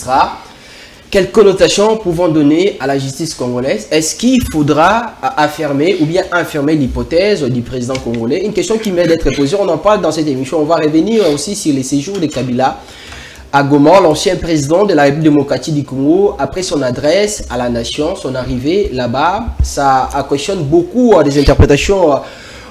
magistrats. Quelles connotations pouvons donner à la justice congolaise? Est-ce qu'il faudra affirmer ou bien infirmer l'hypothèse du président congolais? Une question qui mérite d'être posée. On en parle dans cette émission. On va revenir aussi sur les séjours de Kabila à Goma, l'ancien président de la République démocratique du Congo. Après son adresse à la nation, son arrivée là-bas, ça questionne beaucoup des interprétations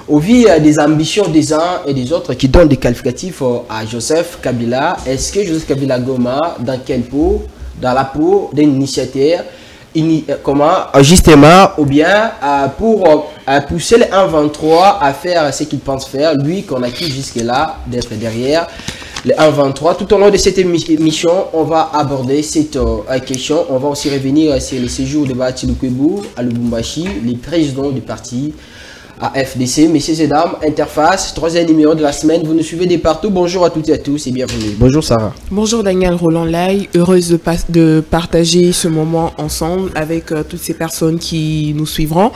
au vu des ambitions des uns et des autres qui donnent des qualificatifs à Joseph Kabila. Est-ce que Joseph Kabila Goma, dans quelle peau? Dans la peau d'un initiateur, comment justement, ou bien pour pousser les 1-23 à faire ce qu'il pense faire, lui qu'on a qui jusque-là d'être derrière les 1-23. Tout au long de cette émission, on va aborder cette question. On va aussi revenir sur le séjour de Bahati Lukwebo à Lubumbashi, les présidents du parti AFDC. Messieurs et dames, Interface, troisième numéro de la semaine. Vous nous suivez de partout. Bonjour à toutes et à tous et bienvenue. Bonjour Sarah. Bonjour Daniel Roland-Lay. Heureuse de partager ce moment ensemble avec toutes ces personnes qui nous suivront.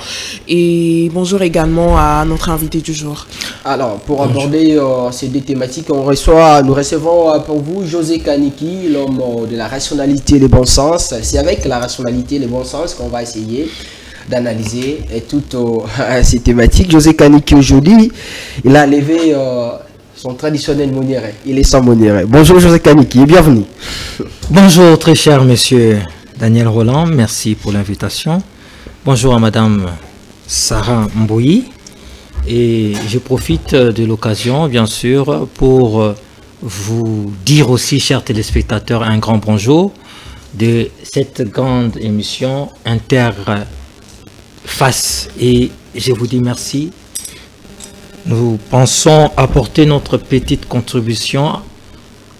Et bonjour également à notre invité du jour. Alors, pour aborder ces deux thématiques, nous recevons pour vous José Kaniki, l'homme de la rationalité et le bon sens. C'est avec la rationalité et le bon sens qu'on va essayer d'analyser toutes ces thématiques. José Kaniki, aujourd'hui, il a levé son traditionnel monéré. Il est sans monéré. Bonjour José Kaniki et bienvenue. Bonjour très cher monsieur Daniel Roland, merci pour l'invitation. Bonjour à madame Sarah Mboui. Et je profite de l'occasion, bien sûr, pour vous dire aussi, chers téléspectateurs, un grand bonjour de cette grande émission Interface. Et je vous dis merci. Nous pensons apporter notre petite contribution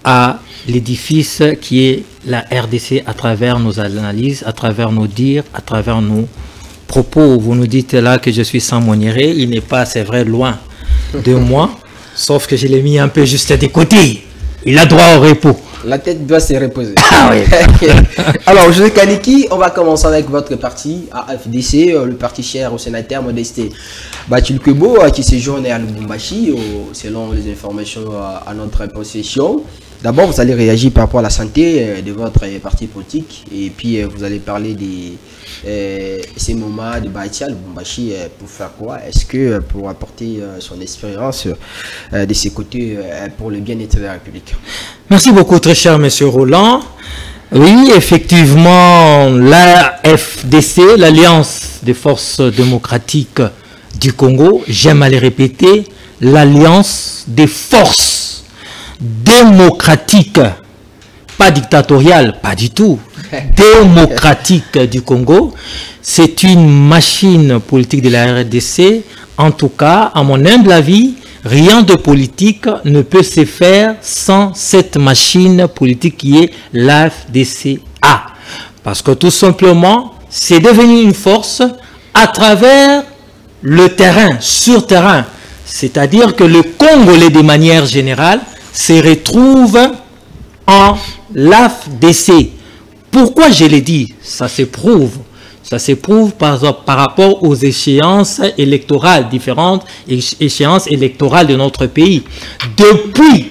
à l'édifice qui est la RDC à travers nos analyses, à travers nos dires, à travers nos propos. Vous nous dites là que je suis sans monéré. Il n'est pas, c'est vrai, loin de moi. Sauf que je l'ai mis un peu juste des côtés. Il a droit au repos. La tête doit se reposer. Ah oui. Alors, José Kaniki, on va commencer avec votre parti, AFDC, le parti cher au sénateur Modesté Bahati Lukwebo, qui séjourne à Lubumbashi, selon les informations à notre possession. D'abord, vous allez réagir par rapport à la santé de votre parti politique, et puis vous allez parler de ces moments de Bahati à Lubumbashi pour faire quoi? Est-ce que pour apporter son expérience de ses côtés pour le bien-être de la République? Merci beaucoup, très cher monsieur Roland. Oui, effectivement, l'AFDC, l'Alliance des forces démocratiques du Congo, j'aime à le répéter, l'Alliance des forces démocratiques, pas dictatoriales, pas du tout, démocratiques du Congo. C'est une machine politique de la RDC. En tout cas, à mon humble avis, rien de politique ne peut se faire sans cette machine politique qui est l'AFDCA. Parce que tout simplement, c'est devenu une force à travers le terrain, sur terrain. C'est-à-dire que le Congolais, de manière générale, se retrouve en l'AFDC. Pourquoi je l'ai dit? Ça se prouve. Ça se prouve par rapport aux échéances électorales, différentes échéances électorales de notre pays. Depuis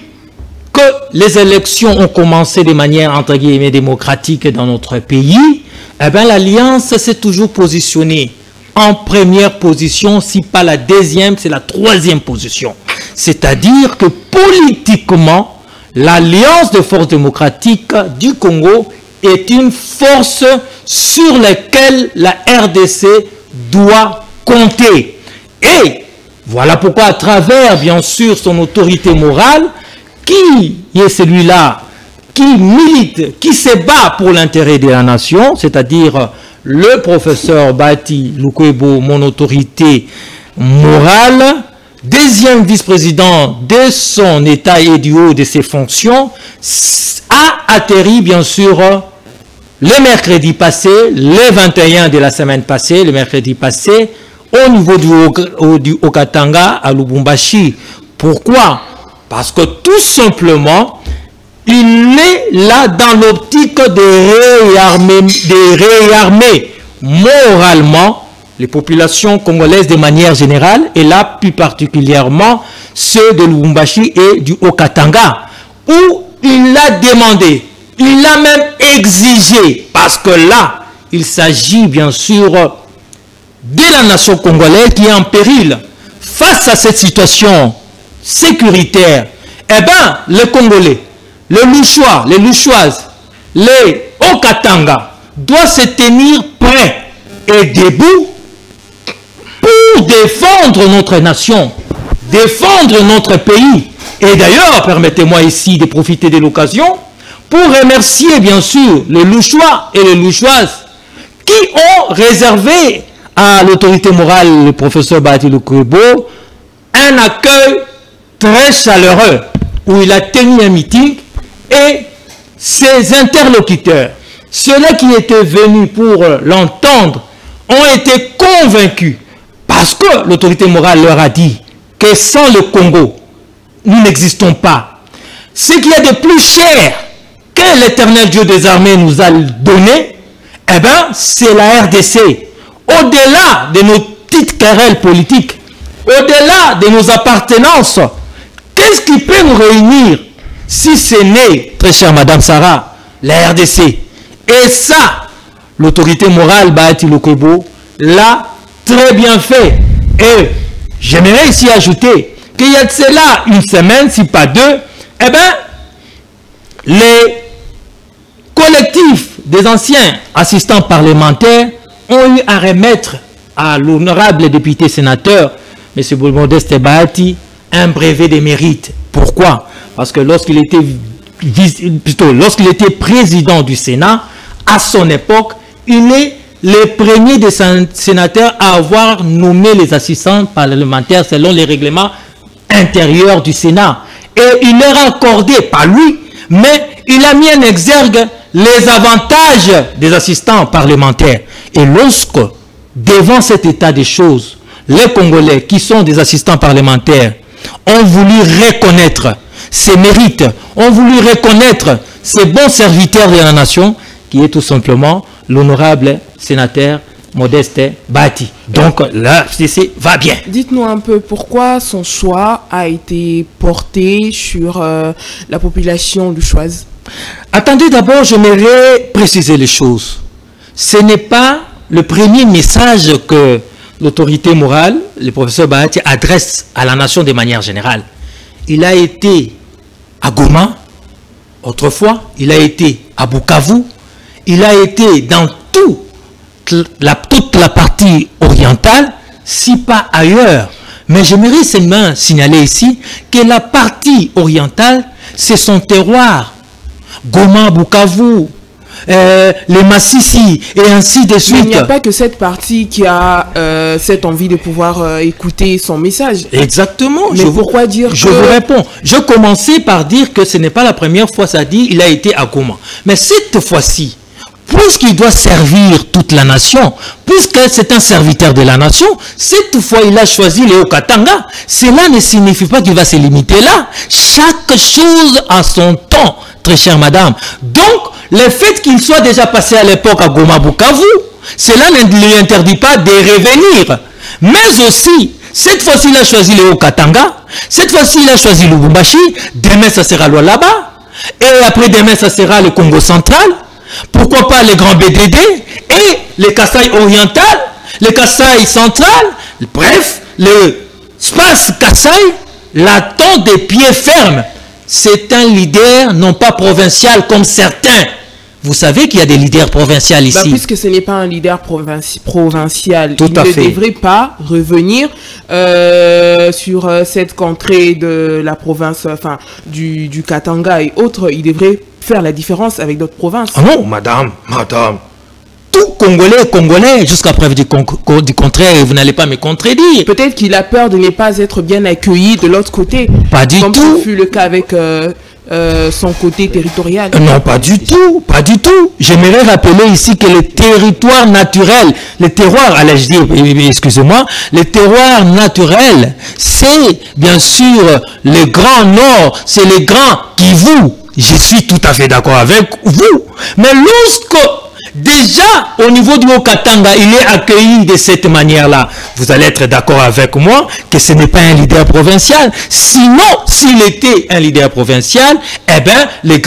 que les élections ont commencé de manière, entre guillemets, démocratique dans notre pays, eh bien, l'Alliance s'est toujours positionnée en première position, si pas la deuxième, c'est la troisième position. C'est-à-dire que politiquement, l'Alliance des forces démocratiques du Congo est une force sur laquelle la RDC doit compter. Et voilà pourquoi, à travers, bien sûr, son autorité morale, qui est celui-là qui milite, qui se bat pour l'intérêt de la nation, c'est-à-dire le professeur Bahati Lukwebo, mon autorité morale, deuxième vice-président de son état et du haut de ses fonctions, a atterri, bien sûr, le mercredi passé, le 21 de la semaine passée, le mercredi passé, au niveau du Okatanga à Lubumbashi. Pourquoi? Parce que tout simplement, il est là dans l'optique de réarmer moralement les populations congolaises de manière générale, et là plus particulièrement ceux de Lubumbashi et du Okatanga, où il a demandé Il a même exigé, parce que là, il s'agit bien sûr de la nation congolaise qui est en péril. Face à cette situation sécuritaire, eh bien, les Congolais, les Louchois, les Louchoises, les Haut-Katanga doivent se tenir prêts et debout pour défendre notre nation, défendre notre pays. Et d'ailleurs, permettez-moi ici de profiter de l'occasion pour remercier bien sûr les Louchois et les Louchoises qui ont réservé à l'autorité morale, le professeur Bahati Lukwebo, un accueil très chaleureux où il a tenu un meeting et ses interlocuteurs, ceux-là qui étaient venus pour l'entendre, ont été convaincus parce que l'autorité morale leur a dit que sans le Congo, nous n'existons pas. Ce qu'il y a de plus cher que l'Éternel Dieu des armées nous a donné, eh bien, c'est la RDC. Au-delà de nos petites querelles politiques, au-delà de nos appartenances, qu'est-ce qui peut nous réunir si ce n'est, très chère Madame Sarah, la RDC? Et ça, l'autorité morale Bahati Lukwebo l'a très bien fait. Et j'aimerais ici ajouter qu'il y a de cela une semaine, si pas deux, eh bien, les collectifs des anciens assistants parlementaires ont eu à remettre à l'honorable député sénateur, M. Modeste Bahati, un brevet de mérite. Pourquoi? Parce que lorsqu'il était président du Sénat, à son époque, il est le premier des sénateurs à avoir nommé les assistants parlementaires selon les règlements intérieurs du Sénat. Et il leur a accordé, pas lui, mais il a mis en exergue les avantages des assistants parlementaires. Et lorsque, devant cet état des choses, les Congolais qui sont des assistants parlementaires ont voulu reconnaître ses mérites, ont voulu reconnaître ces bons serviteurs de la nation, qui est tout simplement l'honorable sénateur Modeste Bahati. Donc là, CC va bien. Dites-nous un peu pourquoi son choix a été porté sur la population louchoise. Attendez, d'abord, j'aimerais préciser les choses. Ce n'est pas le premier message que l'autorité morale, le professeur Bahati, adresse à la nation de manière générale. Il a été à Goma, autrefois, il a été à Bukavu, il a été dans toute la partie orientale, si pas ailleurs. Mais j'aimerais seulement signaler ici que la partie orientale, c'est son terroir. Goma, Bukavu, les Massissi, et ainsi de suite. Mais il n'y a pas que cette partie qui a cette envie de pouvoir écouter son message. Exactement. Mais pourquoi dire Je vous réponds. Je commençais par dire que ce n'est pas la première fois, ça dit, il a été à Goma. Mais cette fois-ci, puisqu'il doit servir toute la nation, puisque c'est un serviteur de la nation, cette fois il a choisi les Haut-Katanga. Cela ne signifie pas qu'il va se limiter là. Chaque chose a son temps, très chère madame. Donc, le fait qu'il soit déjà passé à l'époque à Goma Bukavu, cela ne lui interdit pas de revenir. Mais aussi, cette fois-ci il a choisi les Haut-Katanga, cette fois-ci il a choisi Lubumbashi, demain ça sera là-bas, et après demain ça sera le Congo central. Pourquoi pas les grands BDD et les Kasaï oriental, les Kasaï central, bref, le space Kasaï l'attend des pieds fermes. C'est un leader non pas provincial comme certains. Vous savez qu'il y a des leaders provinciaux ici. Puisque ce n'est pas un leader provincial, tout à fait. Il ne devrait pas revenir sur cette contrée de la province, enfin du Katanga et autres. Il devrait faire la différence avec d'autres provinces. Ah non, madame. Tout Congolais est Congolais, jusqu'à preuve du contraire, et vous n'allez pas me contredire. Peut-être qu'il a peur de ne pas être bien accueilli de l'autre côté. Pas du tout. Comme ce fut le cas avec son côté territorial. Non, pas du tout, pas du tout. J'aimerais rappeler ici que le territoire naturel, le terroir, allais-je dire, excusez-moi, le terroir naturel, c'est bien sûr le Grand Nord, c'est le Grand Kivu. Je suis tout à fait d'accord avec vous. Mais lorsque déjà au niveau du Haut-Katanga, il est accueilli de cette manière-là. Vous allez être d'accord avec moi que ce n'est pas un leader provincial. Sinon, s'il était un leader provincial, eh bien, les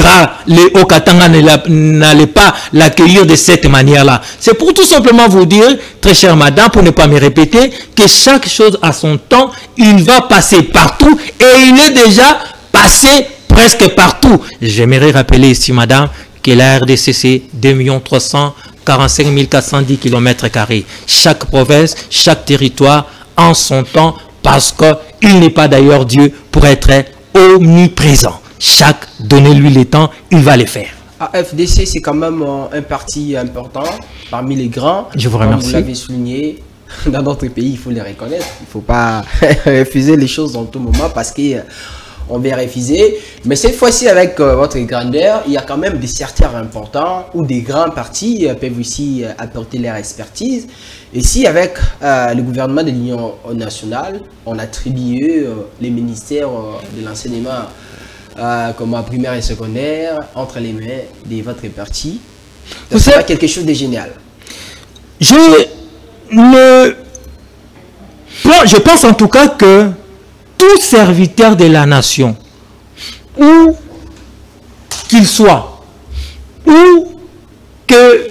Haut-Katanga n'allaient pas l'accueillir de cette manière-là. C'est pour tout simplement vous dire, très chère madame, pour ne pas me répéter, que chaque chose a son temps, il va passer partout et il est déjà passé presque partout. J'aimerais rappeler ici, madame, que la RDC, c'est 2 345 410 km². Chaque province, chaque territoire en son temps, parce qu'il n'est pas d'ailleurs Dieu pour être omniprésent. Donnez-lui le temps, il va le faire. FDC, c'est quand même un parti important, parmi les grands. Je vous remercie. Comme vous l'avez souligné, dans notre pays, il faut les reconnaître. Il ne faut pas refuser les choses dans tout moment parce qu'on va refuser. Mais cette fois-ci, avec votre grandeur, il y a quand même des secteurs importants où des grands partis peuvent aussi apporter leur expertise. Et si avec le gouvernement de l'Union nationale, on attribue les ministères de l'enseignement comme primaire et secondaire entre les mains de votre parti, c'est quelque chose de génial. Je pense en tout cas que tout serviteur de la nation, où qu'il soit, ou que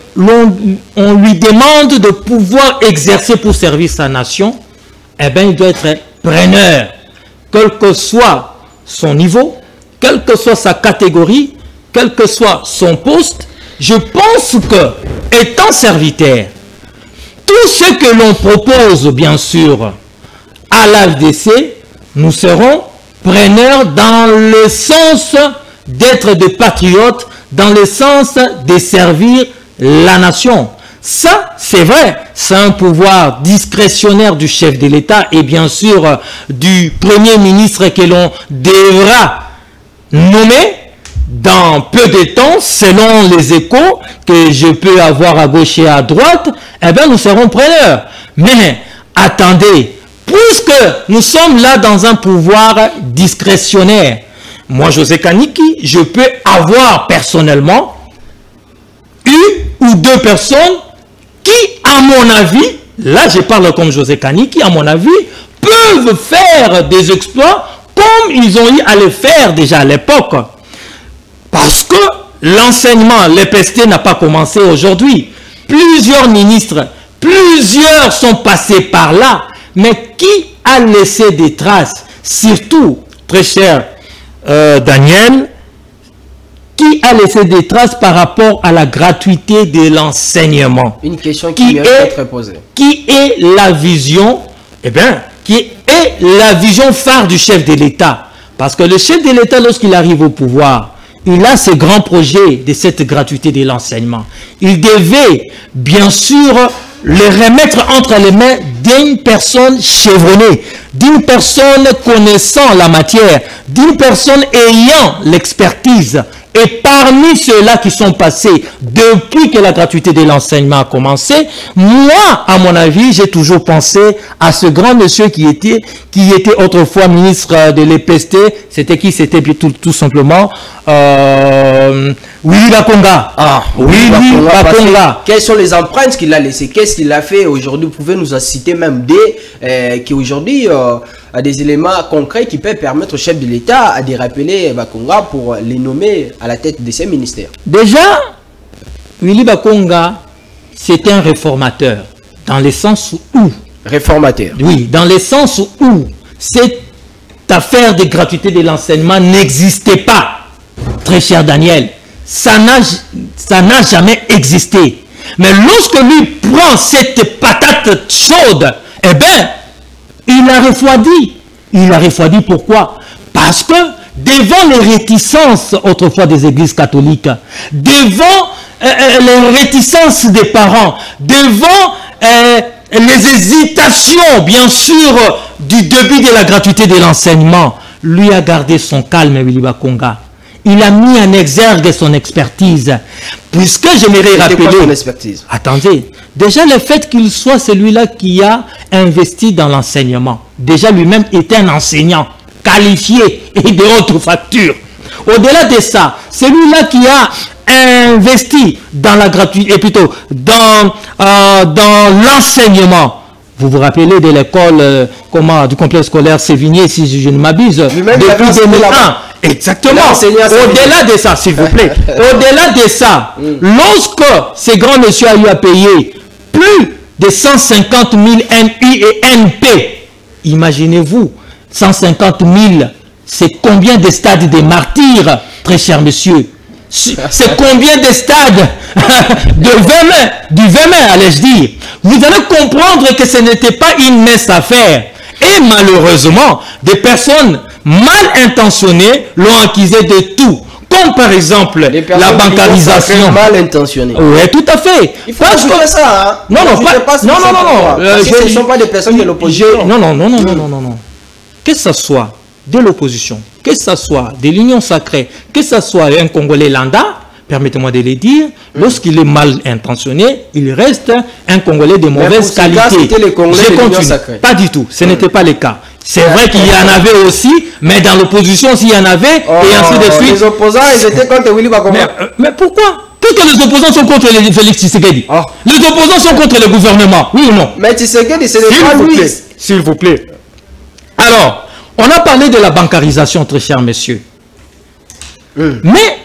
on lui demande de pouvoir exercer pour servir sa nation, eh bien, il doit être preneur, quel que soit son niveau, quelle que soit sa catégorie, quel que soit son poste. Je pense que, étant serviteur, tout ce que l'on propose, bien sûr, à l'AFDC, nous serons preneurs dans le sens d'être des patriotes, dans le sens de servir la nation. Ça, c'est vrai, c'est un pouvoir discrétionnaire du chef de l'État et bien sûr du Premier ministre que l'on devra nommer dans peu de temps, selon les échos que je peux avoir à gauche et à droite. Eh bien, nous serons preneurs. Mais attendez, puisque nous sommes là dans un pouvoir discrétionnaire, moi, José Kaniki, je peux avoir personnellement une ou deux personnes qui, à mon avis, là je parle comme José Kaniki, à mon avis, peuvent faire des exploits comme ils ont eu à le faire déjà à l'époque. Parce que l'enseignement, l'EPST n'a pas commencé aujourd'hui. Plusieurs ministres, plusieurs sont passés par là. Mais qui a laissé des traces? Surtout, très cher Daniel, qui a laissé des traces par rapport à la gratuité de l'enseignement? Une question qui mérite d'être posée. Qui est la vision, eh bien, qui est la vision phare du chef de l'État? Parce que le chef de l'État, lorsqu'il arrive au pouvoir, il a ce grand projet de cette gratuité de l'enseignement. Il devait, bien sûr, le remettre entre les mains d'une personne chevronnée, d'une personne connaissant la matière, d'une personne ayant l'expertise. Et parmi ceux-là qui sont passés depuis que la gratuité de l'enseignement a commencé, moi, à mon avis, j'ai toujours pensé à ce grand monsieur qui était autrefois ministre de l'EPST. C'était qui? C'était tout simplement Willy Bakonga. Ah, Willy Bakonga. Quelles sont les empreintes qu'il a laissées? Qu'est-ce qu'il a fait aujourd'hui? Vous pouvez nous en citer même qui aujourd'hui a des éléments concrets qui peuvent permettre au chef de l'État de rappeler Bakonga pour les nommer à la tête de ses ministères. Déjà, Willy Bakonga, c'est un réformateur, dans le sens où... Réformateur. Oui, dans le sens où cette affaire de gratuité de l'enseignement n'existait pas, très cher Daniel. Ça n'a jamais existé. Mais lorsque lui prend cette patate chaude, eh bien, il a refroidi. Il a refroidi pourquoi? Parce que devant les réticences autrefois des églises catholiques, devant les réticences des parents, devant les hésitations, bien sûr, du début de la gratuité de l'enseignement, lui a gardé son calme, Willy Bakonga. Il a mis en exergue son expertise. Puisque j'aimerais rappeler... Quoi son expertise? Attendez, déjà le fait qu'il soit celui-là qui a investi dans l'enseignement, déjà lui-même était un enseignant qualifié et de haute facture. Au-delà de ça, celui-là qui a investi dans la gratuité, et plutôt dans l'enseignement. Vous vous rappelez de l'école, du complexe scolaire Sévigné, si je ne m'abuse, depuis 2001. Exactement. Au-delà de ça, s'il vous plaît, au-delà de ça, lorsque ces grands messieurs ont eu à payer plus de 150 000 NU et NP, imaginez-vous, 150 000, c'est combien de stades des martyrs, très chers messieurs? C'est combien de stades de 20 mains, du 20 mains, allais-je dire? Vous allez comprendre que ce n'était pas une mince affaire. Et malheureusement, des personnes mal intentionnées l'ont accusé de tout. Comme par exemple la bancarisation. Mal intentionnées. Oui, tout à fait. Il faut ajouter ça. Hein? Non. Ce ne sont pas des personnes de l'opposition. Non. Que ce soit de l'opposition, que ce soit de l'Union sacrée, que ce soit un Congolais lambda, permettez-moi de le dire, lorsqu'il est mal intentionné, il reste un Congolais de mauvaise qualité. Je continue. Pas du tout, ce n'était pas le cas. C'est vrai qu'il y en avait aussi, mais dans l'opposition, s'il y en avait, et ainsi de suite. Les opposants, ils étaient contre Willy Bakonga. Mais pourquoi? Peut-être que les opposants sont contre Félix Tshisekedi. Les opposants sont contre le gouvernement, oui ou non? Mais Tshisekedi, ce n'est pas lui. S'il vous plaît. Alors, on a parlé de la bancarisation, très chers messieurs. Mais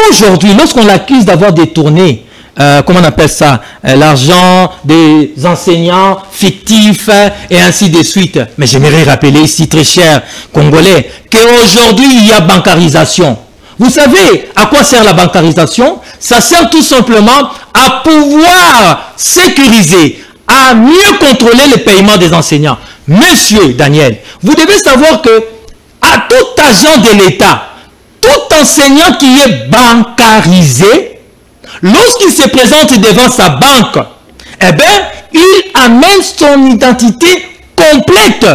aujourd'hui, lorsqu'on l'accuse d'avoir détourné, comment on appelle ça, l'argent des enseignants fictifs et ainsi de suite. Mais j'aimerais rappeler ici, très chers Congolais, qu'aujourd'hui, il y a bancarisation. Vous savez à quoi sert la bancarisation? Ça sert tout simplement à pouvoir sécuriser, à mieux contrôler le paiement des enseignants. Monsieur Daniel, vous devez savoir que à tout agent de l'État, tout enseignant qui est bancarisé, lorsqu'il se présente devant sa banque, eh bien, il amène son identité complète.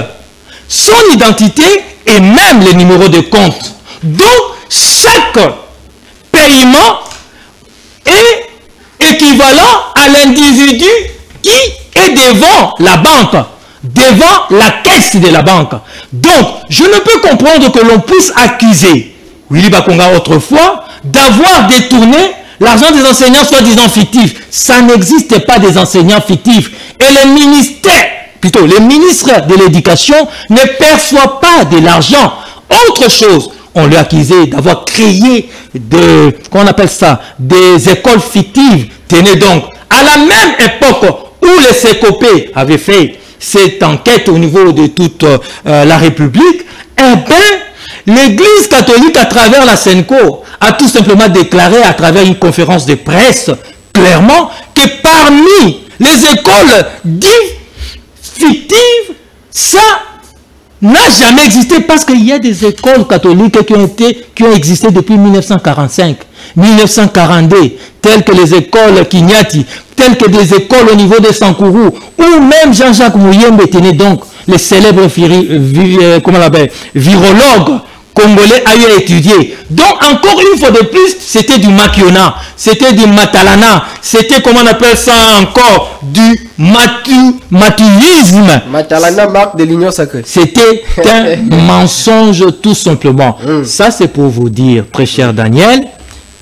Son identité et même le numéro de compte. Donc, chaque paiement est équivalent à l'individu qui est devant la banque, devant la caisse de la banque. Donc, je ne peux comprendre que l'on puisse accuser Willy Bakonga autrefois d'avoir détourné l'argent des enseignants soi-disant fictifs. Ça n'existe pas des enseignants fictifs. Et le ministère, plutôt les ministres de l'éducation ne perçoivent pas de l'argent. Autre chose, on lui a accusé d'avoir créé comment on appelle ça, des écoles fictives. Tenez donc, à la même époque où les CECOPE avaient fait cette enquête au niveau de toute la République, eh bien, l'Église catholique à travers la SENCO a tout simplement déclaré à travers une conférence de presse clairement que parmi les écoles dites fictives, ça n'a jamais existé parce qu'il y a des écoles catholiques qui ont existé depuis 1945, 1942, telles que les écoles Kinyati, telles que des écoles au niveau de Sankourou, ou même Jean-Jacques Mouyembe, tenez donc, le célèbre virologue congolais a eu à étudier. Donc, encore une fois de plus, c'était du makiona, c'était du matalana, c'était, comment on appelle ça encore, du matouisme. Matalana, marque de l'Union sacrée. C'était un mensonge tout simplement. Ça, c'est pour vous dire, très cher Daniel,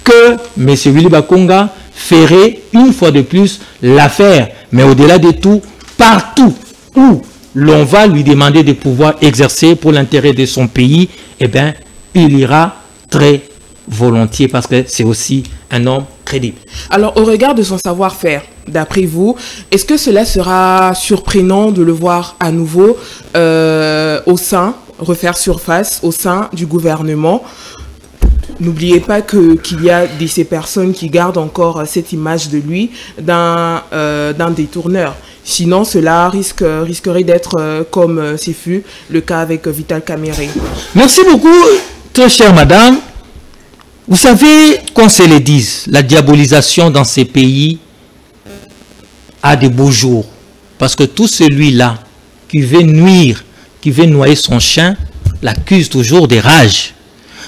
que M. Willy Bakonga ferait une fois de plus l'affaire. Mais au-delà de tout, partout où l'on va lui demander de pouvoir exercer pour l'intérêt de son pays, eh bien, il ira très volontiers parce que c'est aussi un homme crédible. Alors, au regard de son savoir-faire, d'après vous, est-ce que cela sera surprenant de le voir à nouveau refaire surface au sein du gouvernement? N'oubliez pas qu'il y a ces personnes qui gardent encore cette image de lui d'un détourneur. Sinon, cela risquerait d'être comme ce fut le cas avec Vital Kamerhe. Merci beaucoup, très chère madame. Vous savez, qu'on se le dise, la diabolisation dans ces pays a de beaux jours. Parce que tout celui-là qui veut nuire, qui veut noyer son chien, l'accuse toujours de rage.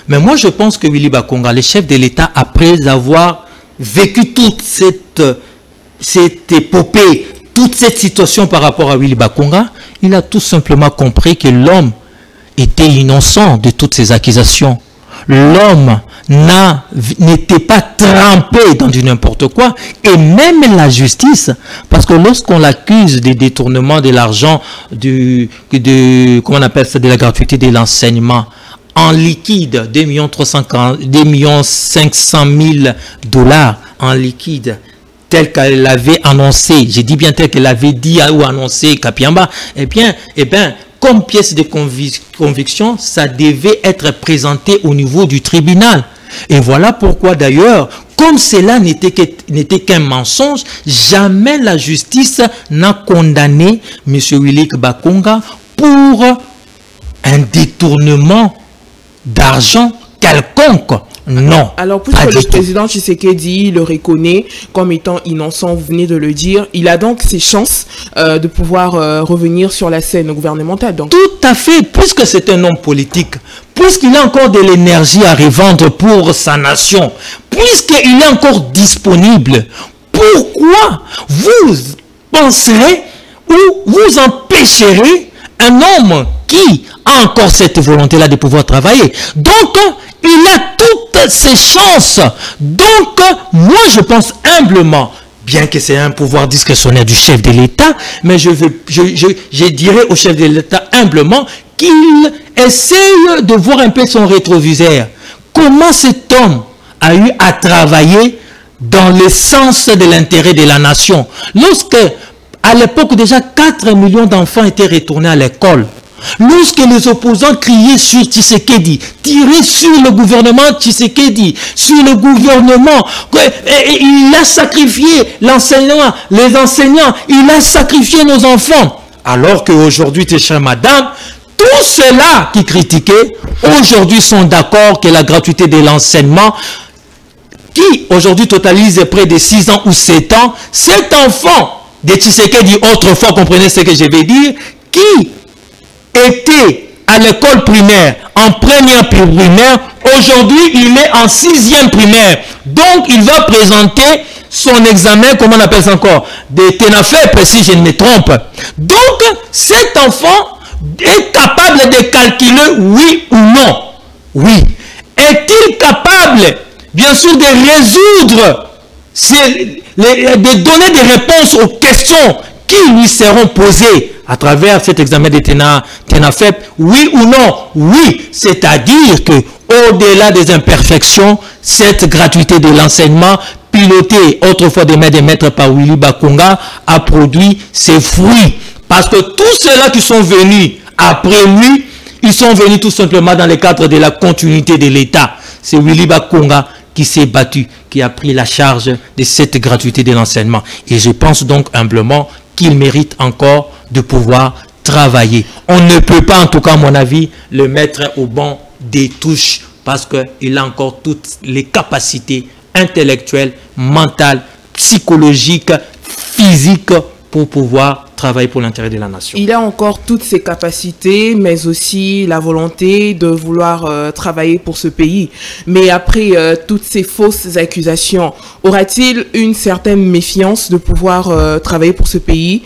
Mais moi, je pense que Willy Bakonga, le chef de l'État, après avoir vécu toute cette épopée, toute cette situation par rapport à Willy Bakonga, il a tout simplement compris que l'homme était innocent de toutes ces accusations. l'homme n'était pas trempé dans du n'importe quoi, et même la justice, parce que lorsqu'on l'accuse des détournements de l'argent, comment on appelle ça, de la gratuité de l'enseignement, en liquide, 2 500 000 dollars en liquide, tel qu'elle l'avait annoncé, j'ai dit bien tel qu'elle l'avait dit ou annoncé Kapiamba, eh bien, comme pièce de conviction, ça devait être présenté au niveau du tribunal. Et voilà pourquoi d'ailleurs, comme cela n'était qu'un mensonge, jamais la justice n'a condamné M. Willy Bakonga pour un détournement d'argent quelconque. Non. Alors, puisque le président Tshisekedi le reconnaît comme étant innocent, vous venez de le dire, il a donc ses chances de pouvoir revenir sur la scène gouvernementale. Donc. Tout à fait, puisque c'est un homme politique, puisqu'il a encore de l'énergie à revendre pour sa nation, puisqu'il est encore disponible, pourquoi vous penserez ou vous empêcherez un homme qui a encore cette volonté-là de pouvoir travailler? Donc, il a toutes ses chances. Donc, moi, je pense humblement, bien que c'est un pouvoir discrétionnaire du chef de l'État, mais je dirais au chef de l'État humblement qu'il essaye de voir un peu son rétroviseur. Comment cet homme a eu à travailler dans le sens de l'intérêt de la nation. Lorsque, à l'époque, déjà 4 millions d'enfants étaient retournés à l'école. Lorsque les opposants criaient sur Tshisekedi, tiraient sur le gouvernement Tshisekedi, sur le gouvernement, il a sacrifié l'enseignement, les enseignants, il a sacrifié nos enfants. Alors qu'aujourd'hui, chère madame, tous ceux-là qui critiquaient, aujourd'hui sont d'accord que la gratuité de l'enseignement, qui aujourd'hui totalise près de 6 ans ou 7 ans, cet enfant de Tshisekedi, autrefois, comprenez ce que je vais dire, qui était à l'école primaire, en première primaire, aujourd'hui il est en 6e primaire. Donc il va présenter son examen, comment on appelle ça encore, de TENAFEP, si je ne me trompe. Donc cet enfant est capable de calculer oui ou non. Oui. Est-il capable, bien sûr, de résoudre, de donner des réponses aux questions qui lui seront posées à travers cet examen de TENAFEP, oui ou non? Oui, c'est-à-dire que au-delà des imperfections, cette gratuité de l'enseignement pilotée autrefois des maîtres par Willy Bakonga a produit ses fruits. Parce que tous ceux-là qui sont venus après lui, ils sont venus tout simplement dans le cadre de la continuité de l'État. C'est Willy Bakonga qui s'est battu, qui a pris la charge de cette gratuité de l'enseignement. Et je pense donc humblement qu'il mérite encore de pouvoir travailler. On ne peut pas, en tout cas à mon avis, le mettre au banc des touches parce qu'il a encore toutes les capacités intellectuelles, mentales, psychologiques, physiques pour pouvoir travailler pour l'intérêt de la nation. Il a encore toutes ses capacités, mais aussi la volonté de vouloir travailler pour ce pays. Mais après toutes ces fausses accusations, aura-t-il une certaine méfiance de pouvoir travailler pour ce pays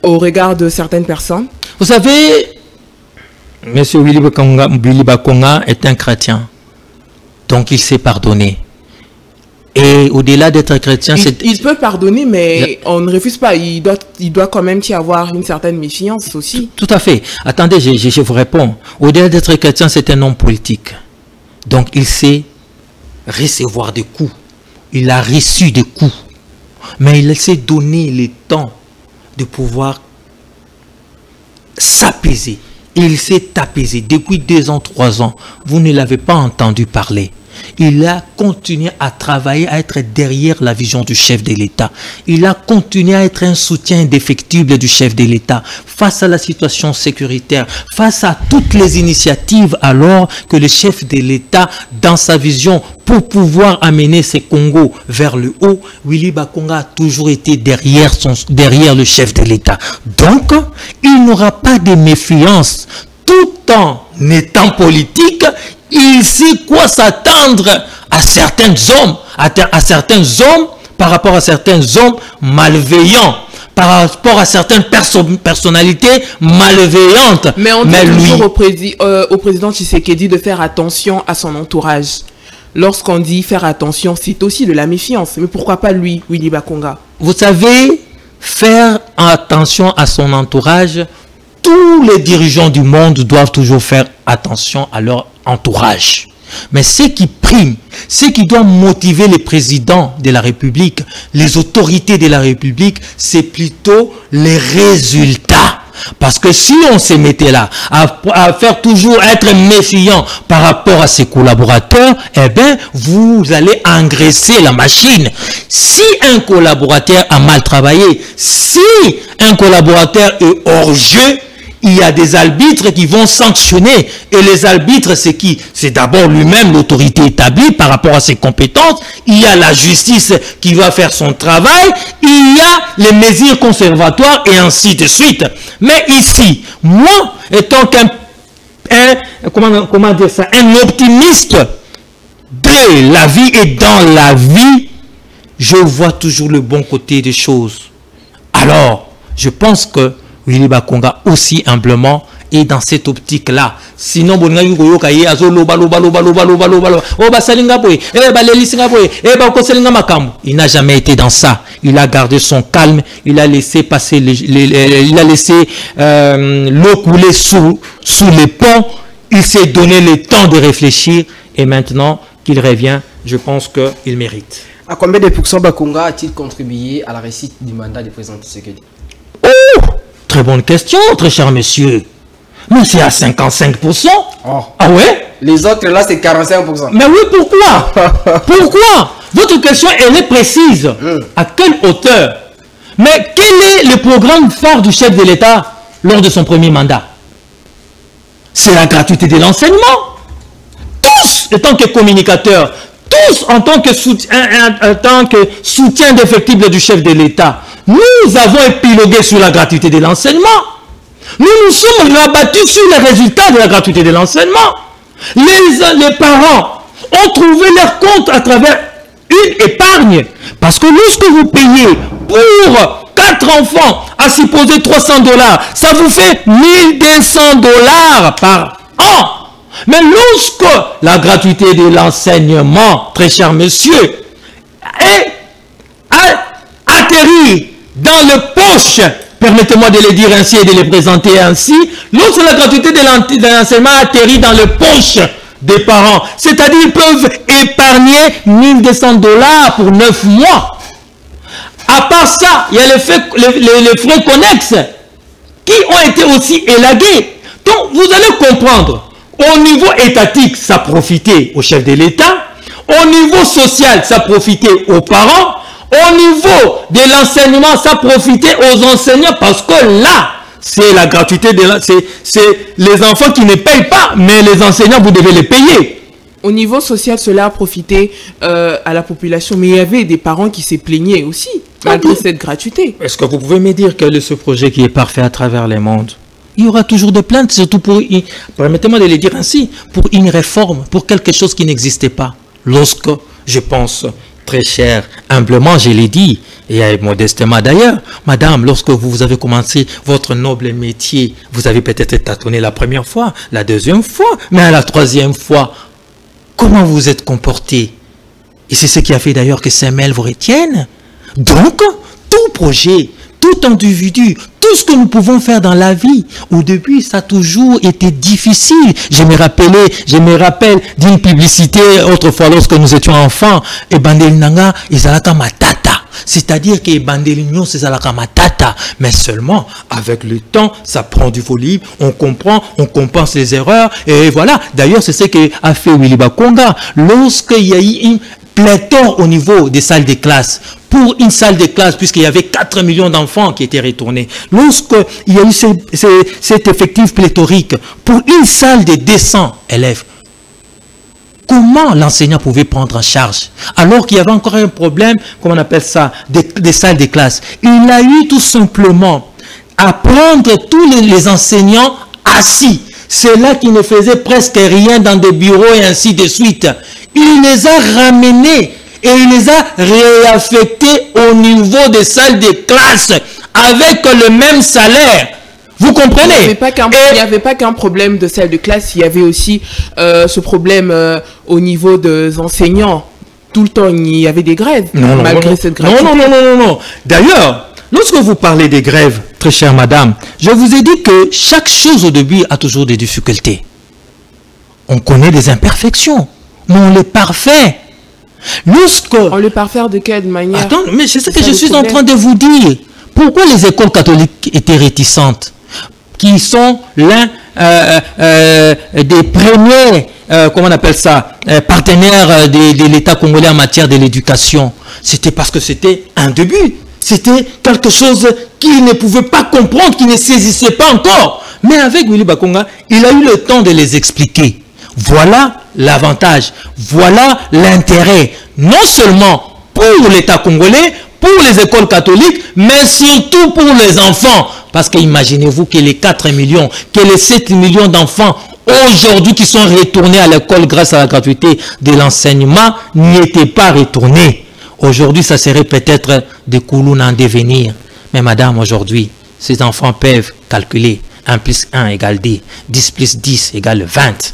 au regard de certaines personnes? Vous savez, M. Willy Bakonga est un chrétien, donc il sait pardonner. Et au-delà d'être chrétien, il peut pardonner, mais on ne refuse pas. Il doit quand même y avoir une certaine méfiance aussi. Tout à fait. Attendez, je vous réponds. Au-delà d'être chrétien, c'est un homme politique. Donc, il sait recevoir des coups. Il a reçu des coups. Mais il sait donner le temps de pouvoir s'apaiser. Il s'est apaisé. Depuis 2 ans, 3 ans, vous ne l'avez pas entendu parler. Il a continué à travailler, à être derrière la vision du chef de l'État. Il a continué à être un soutien indéfectible du chef de l'État face à la situation sécuritaire, face à toutes les initiatives alors que le chef de l'État, dans sa vision, pour pouvoir amener ce Congo vers le haut, Willy Bakonga a toujours été derrière le chef de l'État. Donc, il n'aura pas de méfiance. Tout en étant politique, il sait quoi s'attendre à certains hommes, par rapport à certains hommes malveillants. par rapport à certaines personnalités malveillantes. Mais on dit toujours au président Tshisekedi de faire attention à son entourage. Lorsqu'on dit faire attention, c'est aussi de la méfiance. Mais pourquoi pas lui, Willy Bakonga? Vous savez, faire attention à son entourage, tous les dirigeants du monde doivent toujours faire attention à leur entourage. Mais ce qui prime, ce qui doit motiver les présidents de la République, les autorités de la République, c'est plutôt les résultats. Parce que si on se mettait là à faire toujours être méfiant par rapport à ses collaborateurs, eh bien, vous allez engraisser la machine. Si un collaborateur a mal travaillé, si un collaborateur est hors jeu, il y a des arbitres qui vont sanctionner. Et les arbitres, c'est qui? C'est d'abord lui-même, l'autorité établie par rapport à ses compétences. Il y a la justice qui va faire son travail. Il y a les mesures conservatoires et ainsi de suite. Mais ici, moi, étant comment dire ça, un optimiste de la vie et dans la vie, je vois toujours le bon côté des choses. Alors, je pense que Willy Bakonga aussi humblement est dans cette optique-là. Sinon, il n'a jamais été dans ça. Il a gardé son calme. Il a laissé passer il a laissé l'eau couler sous les ponts. Il s'est donné le temps de réfléchir. Et maintenant qu'il revient, je pense qu'il mérite. À combien de pourcents Bakonga a-t-il contribué à la réussite du mandat du président Tshisekedi? Oh! Très bonne question, très cher monsieur. Mais c'est à 55%. Oh. Ah ouais? Les autres là, c'est 45%. Mais oui, pourquoi? Pourquoi? Votre question, elle est précise. À quelle hauteur? Mais quel est le programme phare du chef de l'État lors de son premier mandat? C'est la gratuité de l'enseignement. Tous, en tant que communicateurs, tous en tant que soutien d'effectifs du chef de l'État, nous avons épilogué sur la gratuité de l'enseignement. Nous nous sommes rabattus sur les résultats de la gratuité de l'enseignement. Les parents ont trouvé leur compte à travers une épargne. Parce que lorsque vous payez pour 4 enfants, à supposer $300, ça vous fait $1200 par an. Mais lorsque la gratuité de l'enseignement, très cher monsieur, atterrit dans le poche, permettez-moi de le dire ainsi et de le présenter ainsi, lorsque la gratuité de l'enseignement atterrit dans le poche des parents, c'est-à-dire ils peuvent épargner $1200 pour 9 mois. À part ça, il y a les frais connexes qui ont été aussi élagués. Donc, vous allez comprendre, au niveau étatique, ça profitait au chef de l'État, au niveau social, ça profitait aux parents, au niveau de l'enseignement, ça profitait aux enseignants parce que là, c'est la gratuité, c'est les enfants qui ne payent pas, mais les enseignants, vous devez les payer. Au niveau social, cela a profité à la population, mais il y avait des parents qui se plaignaient aussi, malgré cette gratuité. Est-ce que vous pouvez me dire quel est ce projet qui est parfait à travers les mondes? Il y aura toujours des plaintes, surtout pour, permettez-moi de le dire ainsi, pour une réforme, pour quelque chose qui n'existait pas. Lorsque, je pense, très cher, humblement, je l'ai dit, et modestement d'ailleurs, madame, lorsque vous avez commencé votre noble métier, vous avez peut-être tâtonné la première fois, la deuxième fois, mais à la troisième fois, comment vous êtes comporté? Et c'est ce qui a fait d'ailleurs que Samuel vous retienne. Donc, tout projet, tout individu, tout ce que nous pouvons faire dans la vie, au début, ça a toujours été difficile. Je me rappelle d'une publicité autrefois lorsque nous étions enfants, et Bandelinanga, Izalaka Matata. C'est-à-dire que Bandelignon, c'est Izalaka Matata. Mais seulement, avec le temps, ça prend du volume, on comprend, on compense les erreurs, et voilà. D'ailleurs, c'est ce qu'a fait Willy Bakonga. Lorsqu'il y a eu une pléthore au niveau des salles de classe, pour une salle de classe, puisqu'il y avait 4 millions d'enfants qui étaient retournés, lorsqu'il y a eu cet effectif pléthorique, pour une salle de 200 élèves, comment l'enseignant pouvait prendre en charge? Alors qu'il y avait encore un problème, comment on appelle ça, des salles de classe. Il a eu tout simplement à prendre tous les enseignants assis. C'est là qui ne faisaient presque rien dans des bureaux et ainsi de suite. Il les a ramenés et il les a réaffectés au niveau des salles de classe avec le même salaire. Vous comprenez? Il n'y avait pas qu'un problème de salle de classe, il y avait aussi ce problème au niveau des enseignants. Tout le temps, il y avait des grèves, malgré cette gratuité. Non. D'ailleurs, lorsque vous parlez des grèves, très chère madame, je vous ai dit que chaque chose au début a toujours des difficultés. On connaît des imperfections, mais on les parfait. On les parfait de quelle manière? Attends, mais c'est ça que je suis en train de vous dire. Pourquoi les écoles catholiques étaient réticentes? Qui sont l'un des premiers, comment on appelle ça, partenaires de l'État congolais en matière de l'éducation. C'était parce que c'était un début. C'était quelque chose qu'ils ne pouvaient pas comprendre, qu'ils ne saisissaient pas encore. Mais avec Willy Bakonga, il a eu le temps de les expliquer. Voilà l'avantage, voilà l'intérêt, non seulement pour l'État congolais, pour les écoles catholiques, mais surtout pour les enfants. Parce que imaginez-vous que les 4 millions, que les 7 millions d'enfants aujourd'hui qui sont retournés à l'école grâce à la gratuité de l'enseignement n'y étaient pas retournés. Aujourd'hui, ça serait peut-être des coulours en devenir. Mais madame, aujourd'hui, ces enfants peuvent calculer 1 plus 1 égale 10, 10 plus 10 égale 20.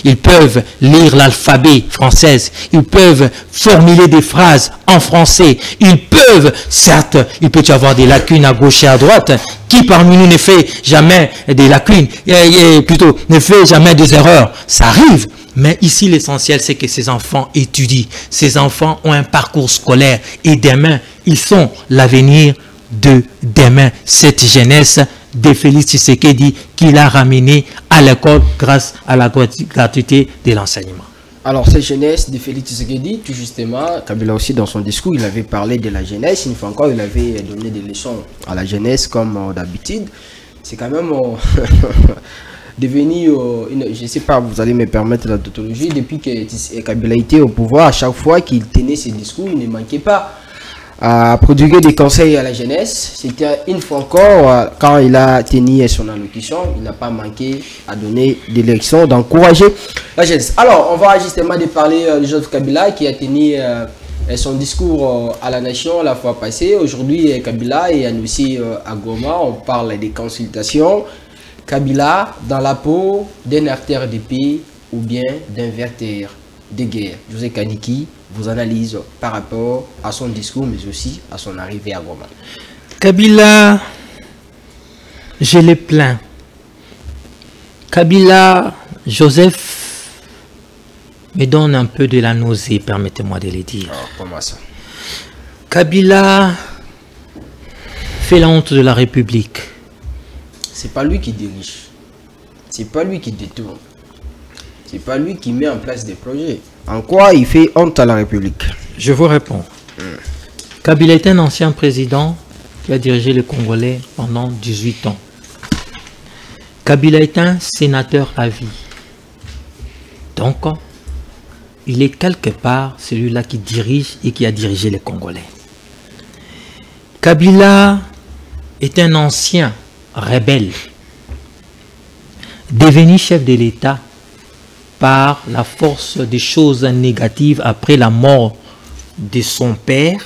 Ils peuvent lire l'alphabet français, ils peuvent formuler des phrases en français, ils peuvent, certes, il peut y avoir des lacunes à gauche et à droite, qui parmi nous ne fait jamais des lacunes, plutôt ne fait jamais des erreurs, ça arrive. Mais ici, l'essentiel, c'est que ces enfants étudient, ces enfants ont un parcours scolaire et demain, ils sont l'avenir de demain, cette jeunesse de Félix Tshisekedi qu'il a ramené à l'école grâce à la gratuité de l'enseignement. Alors, cette jeunesse de Félix Tshisekedi, tout justement, Kabila aussi dans son discours, il avait parlé de la jeunesse. Une fois encore, il avait donné des leçons à la jeunesse comme d'habitude. C'est quand même devenu, je ne sais pas, vous allez me permettre la tautologie, depuis que Kabila était au pouvoir, à chaque fois qu'il tenait ses discours, il ne manquait pas à prodiguer des conseils à la jeunesse. C'était une fois encore, quand il a tenu son allocution, il n'a pas manqué à donner des leçons, d'encourager la jeunesse. Alors, on va justement parler de Joseph Kabila qui a tenu son discours à la nation la fois passée. Aujourd'hui, Kabila est annoncé à Goma, on parle des consultations. Kabila dans la peau d'un artère de paix ou bien d'un vertère de guerre. José Kaniki, vos analyses par rapport à son discours, mais aussi à son arrivée à Goma. Kabila, je l'ai plaint. Kabila, Joseph, me donne un peu de la nausée, permettez-moi de le dire. Oh, comment ça? Kabila fait la honte de la République. C'est pas lui qui dirige. C'est pas lui qui détourne. C'est pas lui qui met en place des projets. En quoi il fait honte à la République? Je vous réponds. Kabila est un ancien président qui a dirigé le Congolais pendant 18 ans. Kabila est un sénateur à vie. Donc, il est quelque part celui-là qui dirige et qui a dirigé les Congolais. Kabila est un ancien rebelle, devenu chef de l'État par la force des choses négatives après la mort de son père,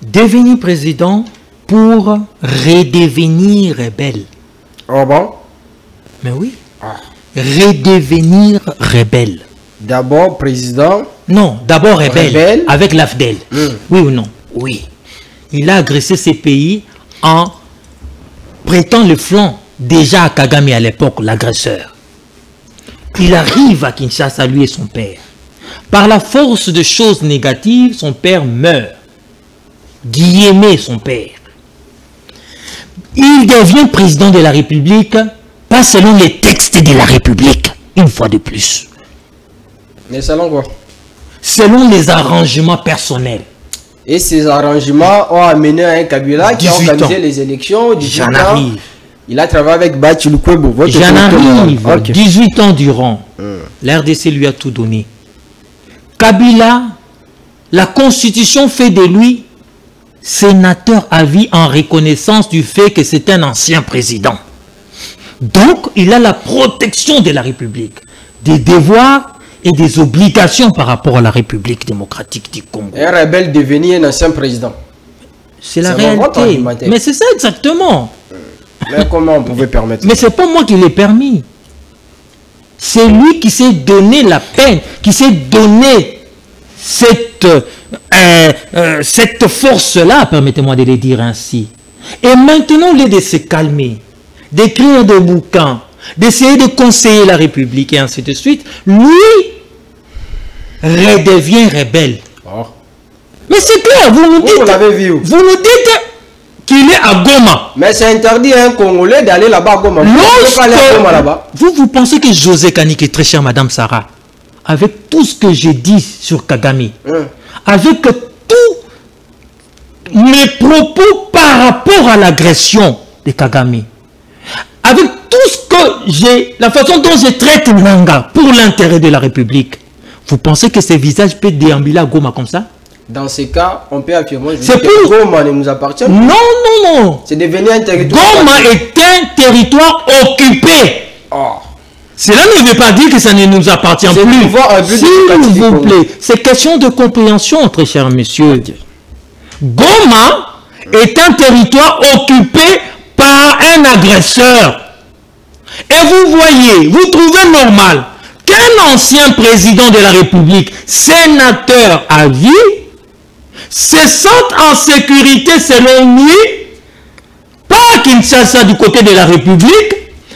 devenu président pour redevenir rebelle. Oh bon? Mais oui, redevenir rebelle. D'abord président? Non, d'abord rebelle, avec l'AFDEL. Oui ou non? Oui. Il a agressé ces pays en prêtant le flanc déjà à Kagame à l'époque, l'agresseur. Il arrive à Kinshasa, lui et son père. Par la force de choses négatives, son père meurt. Guillemé, son père. Il devient président de la République, pas selon les textes de la République, une fois de plus. Mais selon quoi? Selon les arrangements personnels. Et ces arrangements ont amené à un Kabila qui a organisé les élections. J'en arrive. Il a travaillé avec Bachi Lukwebo. J'en arrive. Okay. 18 ans durant. L'RDC lui a tout donné. Kabila, la Constitution fait de lui sénateur à vie en reconnaissance du fait que c'est un ancien président. Donc, il a la protection de la République, des devoirs et des obligations par rapport à la République démocratique du Congo. Un rebelle devenu un ancien président. C'est la votre réalité. argumentaire. Mais c'est ça exactement. Mais comment on pouvait permettre? Mais c'est pas moi qui l'ai permis. C'est lui qui s'est donné la peine, qui s'est donné cette force-là, permettez-moi de le dire ainsi. Et maintenant, au lieu de se calmer, d'écrire des bouquins, d'essayer de conseiller la République et ainsi de suite, lui redevient rebelle. Oh. Mais c'est clair, vous nous dites, Vous l'avez vu où? vous nous dites qu'il est à Goma. Mais c'est interdit à un Congolais d'aller là-bas à Goma. Vous ne pouvez pas aller à Goma là-bas. Vous pensez que José Kaniki est très cher, Madame Sarah, avec tout ce que j'ai dit sur Kagame, avec tous mes propos par rapport à l'agression de Kagame, avec tout ce que j'ai, la façon dont je traite Nanga pour l'intérêt de la République, vous pensez que ce visage peut déambuler à Goma comme ça? Dans ces cas, on peut affirmer C'est que pour... Goma ne nous appartient. Non, non, non. C'est devenu un territoire. Goma est un territoire occupé. Oh. Cela ne veut pas dire que ça ne nous appartient C'est plus. pouvoir un but S'il du vous Congo. plaît, c'est question de compréhension, très cher monsieur. Goma est un territoire occupé par un agresseur. Et vous voyez, vous trouvez normal qu'un ancien président de la République, sénateur à vie, se sente en sécurité selon lui, pas à Kinshasa du côté de la République,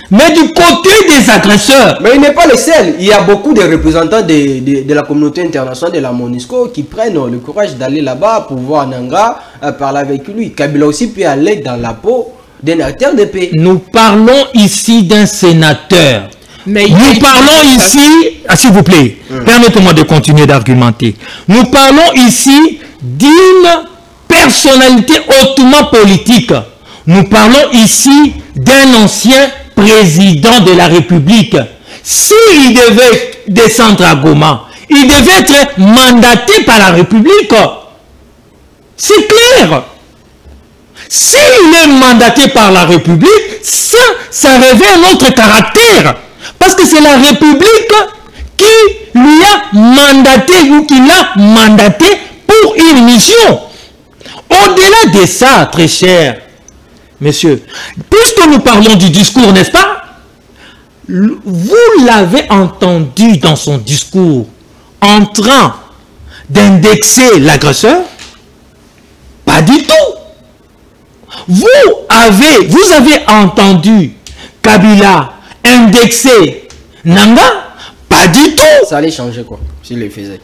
mais du côté des agresseurs. Mais il n'est pas le seul. Il y a beaucoup de représentants de la communauté internationale de la MONUSCO qui prennent le courage d'aller là-bas pour voir Nanga parler avec lui. Kabila aussi peut aller dans la peau d'un acteur de paix. Nous parlons ici d'un sénateur. Mais Nous parlons ici, s'il vous plaît, permettez-moi de continuer d'argumenter. Nous parlons ici d'une personnalité hautement politique. Nous parlons ici d'un ancien président de la République. S'il devait descendre à Goma, il devait être mandaté par la République. C'est clair. S'il est mandaté par la République, ça révèle un autre caractère. Parce que c'est la République qui lui a mandaté ou qui l'a mandaté pour une mission. Au-delà de ça, très cher messieurs, puisque nous parlons du discours, n'est-ce pas? Vous l'avez entendu dans son discours en train d'indexer l'agresseur? Pas du tout. Vous avez entendu Kabila indexer Nanga? Pas du tout. Ça allait changer quoi, s'il le faisait.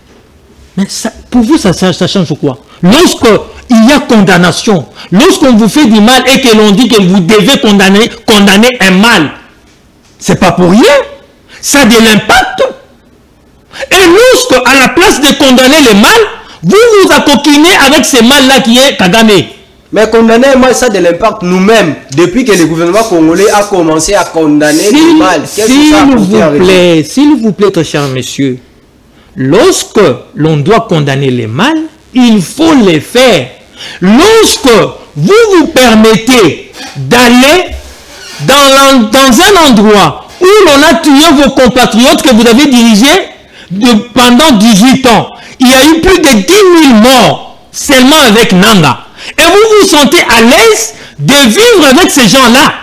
Mais ça, pour vous, ça change quoi? Lorsqu'il y a condamnation, lorsqu'on vous fait du mal et que l'on dit que vous devez condamner un mal, c'est pas pour rien. Ça a de l'impact. Et lorsque, à la place de condamner le mal, vous vous accoquinez avec ce mal-là qui est Kagame. Mais condamner un mal, ça a de l'impact nous-mêmes. Depuis que le gouvernement congolais a commencé à condamner le mal. S'il vous plaît, très cher monsieur, lorsque l'on doit condamner les mal, il faut le faire. Lorsque vous vous permettez d'aller dans un endroit où l'on a tué vos compatriotes que vous avez dirigés pendant 18 ans, il y a eu plus de 10 000 morts seulement avec Nanga. Et vous vous sentez à l'aise de vivre avec ces gens-là.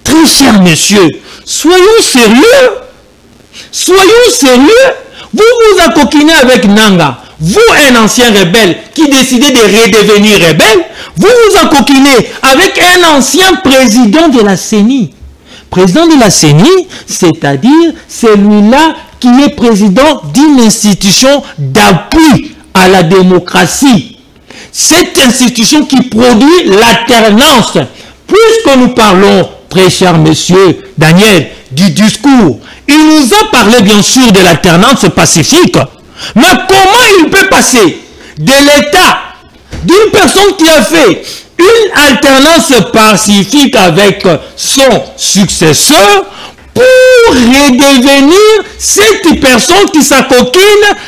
Très cher monsieur, soyons sérieux. Soyons sérieux. Vous vous accoquinez avec Nanga. Vous, un ancien rebelle qui décidez de redevenir rebelle, vous vous accoquinez avec un ancien président de la CENI. Président de la CENI, c'est-à-dire celui-là qui est président d'une institution d'appui à la démocratie. Cette institution qui produit l'alternance. Puisque nous parlons, très cher monsieur Daniel, du discours, il nous a parlé bien sûr de l'alternance pacifique. Mais comment il peut passer de l'état d'une personne qui a fait une alternance pacifique avec son successeur pour redevenir cette personne qui s'acoquine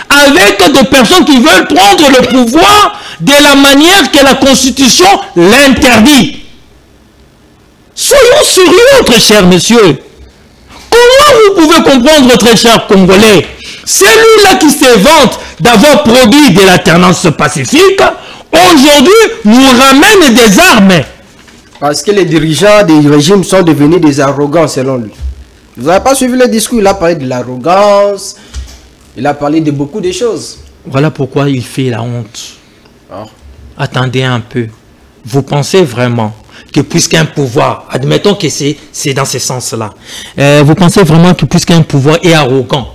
avec des personnes qui veulent prendre le pouvoir de la manière que la Constitution l'interdit? Soyons sérieux, très cher monsieur. Comment vous pouvez comprendre, très cher Congolais, celui-là qui se vante d'avoir produit de l'alternance pacifique, aujourd'hui nous ramène des armes. Parce que les dirigeants des régimes sont devenus des arrogants selon lui. Vous n'avez pas suivi le discours, il a parlé de l'arrogance, il a parlé de beaucoup de choses. Voilà pourquoi il fait la honte. Ah. Attendez un peu. Vous pensez vraiment que puisqu'un pouvoir, admettons que c'est dans ce sens-là, vous pensez vraiment que puisqu'un pouvoir est arrogant,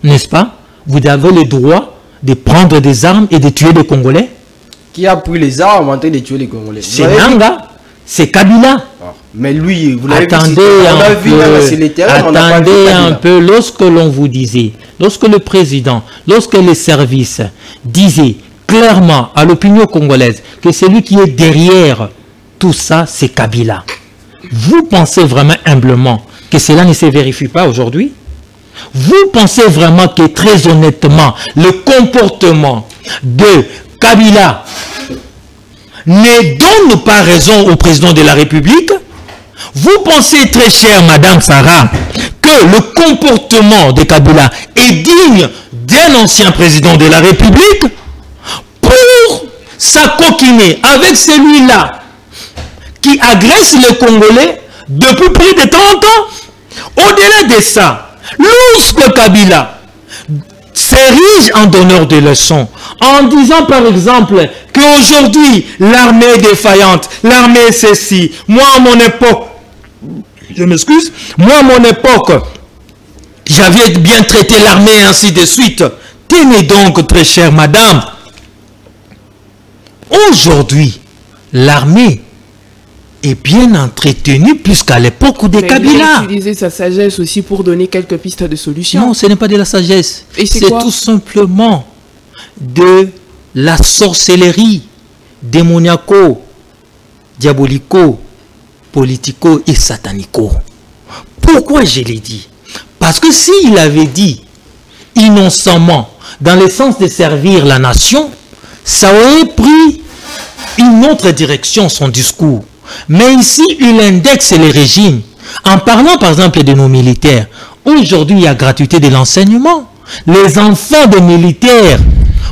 n'est-ce pas? Vous avez le droit de prendre des armes et de tuer des Congolais? Qui a pris les armes en train de tuer les Congolais? C'est Nanga, c'est Kabila. Ah. Mais lui, vous l'avez attendez un peu, lorsque l'on vous disait, lorsque le président, lorsque les services disaient clairement à l'opinion congolaise que celui qui est derrière tout ça, c'est Kabila. Vous pensez vraiment humblement que cela ne se vérifie pas aujourd'hui? Vous pensez vraiment que très honnêtement, le comportement de Kabila ne donne pas raison au président de la République? Vous pensez, très chère Madame Sarah, que le comportement de Kabila est digne d'un ancien président de la République? Pour s'acoquiner avec celui-là qui agresse les Congolais depuis plus de 30 ans? Au-delà de ça, lorsque Kabila s'érige en donneur de leçons, en disant par exemple qu'aujourd'hui l'armée est défaillante, l'armée est ceci, moi à mon époque, je m'excuse, moi à mon époque, j'avais bien traité l'armée ainsi de suite. Tenez donc, très chère madame, aujourd'hui, l'armée est bien entretenue plus qu'à l'époque des Kabila. Il a utilisé sa sagesse aussi pour donner quelques pistes de solutions. Non, ce n'est pas de la sagesse. C'est tout simplement de la sorcellerie démoniaco, diabolico, politico et satanico. Pourquoi je l'ai dit? Parce que s'il avait dit innocemment, dans le sens de servir la nation, ça aurait pris une autre direction son discours. Mais ici, il indexe les régimes. En parlant par exemple de nos militaires, aujourd'hui il y a gratuité de l'enseignement. Les enfants des militaires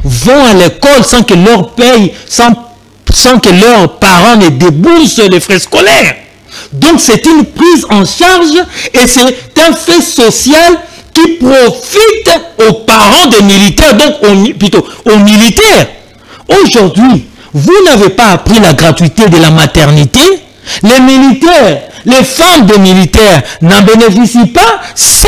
vont à l'école sans que leur paye, sans que leurs parents ne déboursent les frais scolaires. Donc c'est une prise en charge et c'est un fait social qui profite aux parents des militaires, donc plutôt aux militaires. Aujourd'hui, vous n'avez pas appris la gratuité de la maternité. Les militaires, les femmes des militaires n'en bénéficient pas. Si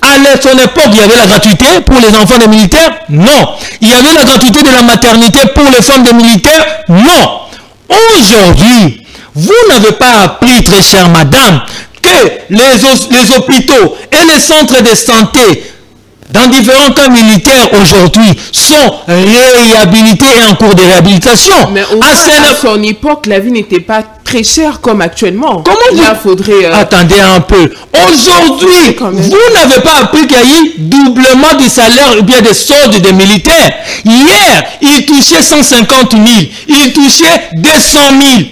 à son époque il y avait la gratuité pour les enfants des militaires, non. Il y avait la gratuité de la maternité pour les femmes des militaires, non. Aujourd'hui, vous n'avez pas appris, très chère madame, que les hôpitaux et les centres de santé dans différents cas militaires aujourd'hui sont réhabilités et en cours de réhabilitation. Mais à son époque, la vie n'était pas très chère comme actuellement. Comment là, faudrait... Attendez un peu. Aujourd'hui, vous n'avez pas appris qu'il y a eu doublement du salaire ou bien des soldes des militaires. Hier, ils touchaient 150 000. Ils touchaient 200 000.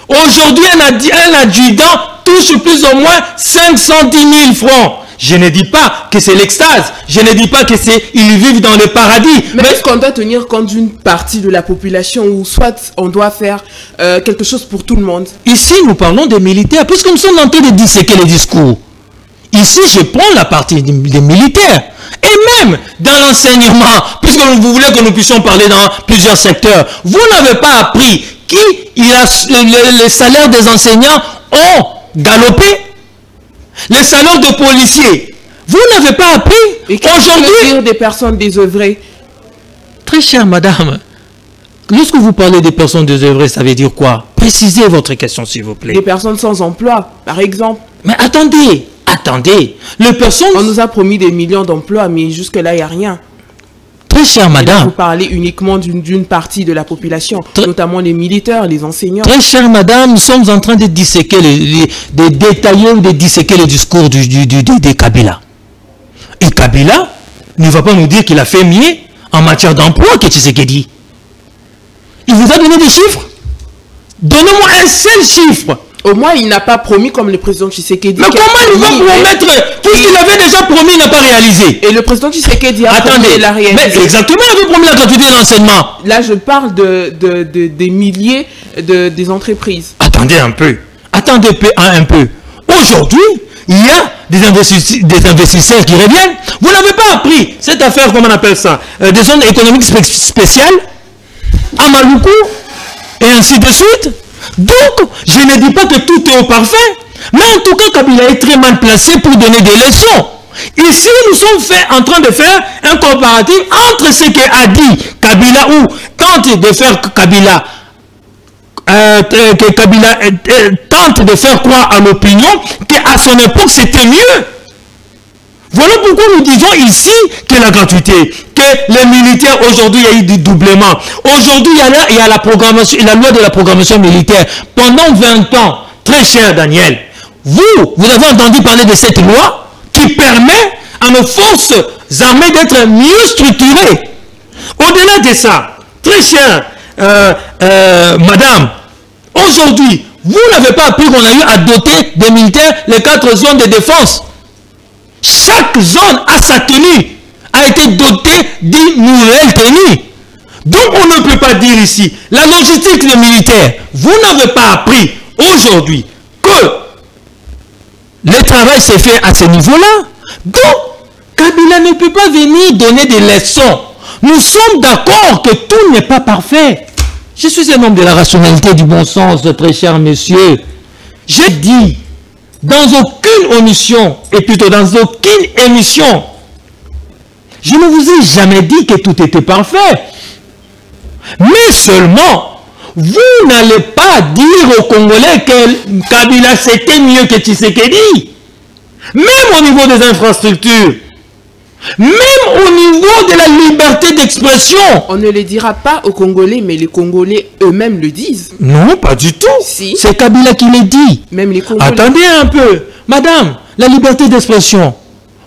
Aujourd'hui, un adjudant touche plus ou moins 510 000 francs. Je ne dis pas que c'est l'extase. Je ne dis pas que c'est ils vivent dans le paradis. Mais est-ce qu'on doit tenir compte d'une partie de la population ou soit on doit faire quelque chose pour tout le monde? Ici, nous parlons des militaires, puisque nous sommes en train de disséquer les discours. Ici, je prends la partie des militaires. Et même dans l'enseignement, puisque vous voulez que nous puissions parler dans plusieurs secteurs, vous n'avez pas appris les salaires des enseignants ont galopé. Les salaires de policiers, vous n'avez pas appris. Aujourd'hui, des personnes désœuvrées. Très chère madame, lorsque vous parlez des personnes désœuvrées, ça veut dire quoi? Précisez votre question, s'il vous plaît. Des personnes sans emploi, par exemple. Mais attendez. Les personnes... On nous a promis des millions d'emplois, mais jusque-là, il n'y a rien. Très chère madame. Vous parlez uniquement d'une partie de la population, notamment les militaires, les enseignants. Très chère madame, nous sommes en train de disséquer, de détailler ou de disséquer le discours de Kabila. Et Kabila ne va pas nous dire qu'il a fait mieux en matière d'emploi que Tshisekedi. Il vous a donné des chiffres. Donnez-moi un seul chiffre Au moins, il n'a pas promis comme le président Tshisekedi. Mais comment il va promettre? Puisqu'il avait déjà promis, il n'a pas réalisé. Et le président Tshisekedi a promis la réalisation. Mais exactement, il avait promis la gratuité d'enseignement. Là, je parle des milliers des entreprises. Attendez un peu. Attendez un peu. Aujourd'hui, il y a des investisseurs qui reviennent. Vous n'avez pas appris cette affaire, comment on appelle ça, des zones économiques spéciales à Maluku et ainsi de suite. Donc, je ne dis pas que tout est au parfait, mais en tout cas, Kabila est très mal placé pour donner des leçons. Ici, nous sommes en train de faire un comparatif entre ce qu'a dit Kabila ou tente de faire Kabila, tente de faire croire à l'opinion qu'à son époque, c'était mieux. Voilà pourquoi nous disons ici que la gratuité, que les militaires, aujourd'hui, il y a eu du doublement. Aujourd'hui, il y a la programmation, la loi de la programmation militaire. Pendant 20 ans, très cher Daniel, vous avez entendu parler de cette loi qui permet à nos forces armées d'être mieux structurées. Au-delà de ça, très cher madame, aujourd'hui, vous n'avez pas appris qu'on a eu à doter des militaires les 4 zones de défense. Chaque zone à sa tenue a été dotée d'une nouvelle tenue. Donc on ne peut pas dire ici, la logistique des militaires, vous n'avez pas appris aujourd'hui que le travail s'est fait à ce niveau-là. Donc Kabila ne peut pas venir donner des leçons. Nous sommes d'accord que tout n'est pas parfait. Je suis un homme de la rationalité, du bon sens, très cher monsieur. J'ai dit, dans aucune omission, et plutôt dans aucune émission, je ne vous ai jamais dit que tout était parfait. Mais seulement, vous n'allez pas dire aux Congolais que Kabila c'était mieux que Tshisekedi. Même au niveau des infrastructures, même au niveau de la liberté d'expression. On ne le dira pas aux Congolais, mais les Congolais eux-mêmes le disent. Non, pas du tout. Si. C'est Kabila qui le dit. Même les Congolais. Attendez un peu. Madame, la liberté d'expression.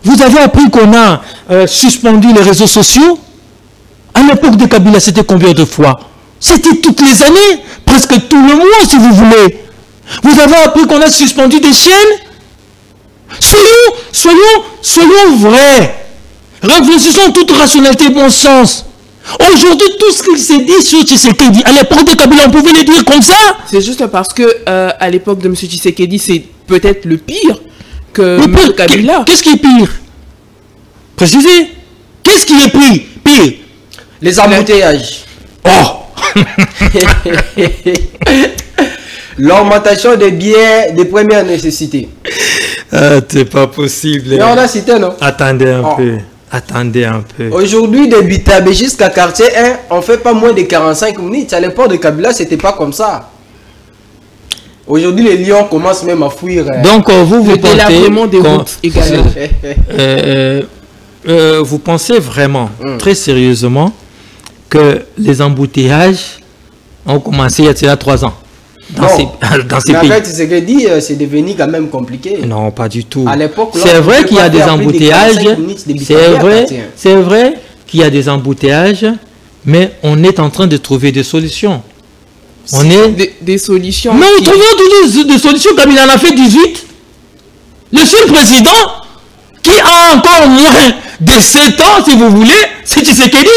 Vous avez appris qu'on a suspendu les réseaux sociaux? À l'époque de Kabila, c'était combien de fois? C'était toutes les années, presque tout le mois, si vous voulez. Vous avez appris qu'on a suspendu des chaînes? Soyons vrais. Réfléchissons toute rationalité et bon sens. Aujourd'hui, tout ce qu'il s'est dit sur Tshisekedi, à l'époque de Kabila, on pouvait le dire comme ça. C'est juste parce que à l'époque de M. Tshisekedi, c'est peut-être le pire que M. Kabila. Qu'est-ce qui est pire? Précisez. Qu'est-ce qui est pire? Les embouteillages. Oh. L'augmentation des biens de première nécessité. C'est pas possible. Mais on a cité, non? Attendez un peu. Attendez un peu. Aujourd'hui, de Bitabe jusqu'à quartier 1, on fait pas moins de 45 minutes. À l'époque de Kabila, c'était pas comme ça. Aujourd'hui, les lions commencent même à fuir. Donc, vous pensez... vraiment des routes également. Vous pensez vraiment, très sérieusement, que les embouteillages ont commencé il y a déjà 3 ans dans ces pays. En fait, ce que dit, c'est devenu quand même compliqué. Non, pas du tout. À l'époque, c'est vrai qu'il y a des embouteillages. C'est vrai qu'il y a des embouteillages, mais on est en train de trouver des solutions. On est des solutions. Mais nous trouvons toujours des solutions comme il en a fait 18. Le seul président qui a encore moins de 7 ans, si vous voulez, c'est Tshisekedi.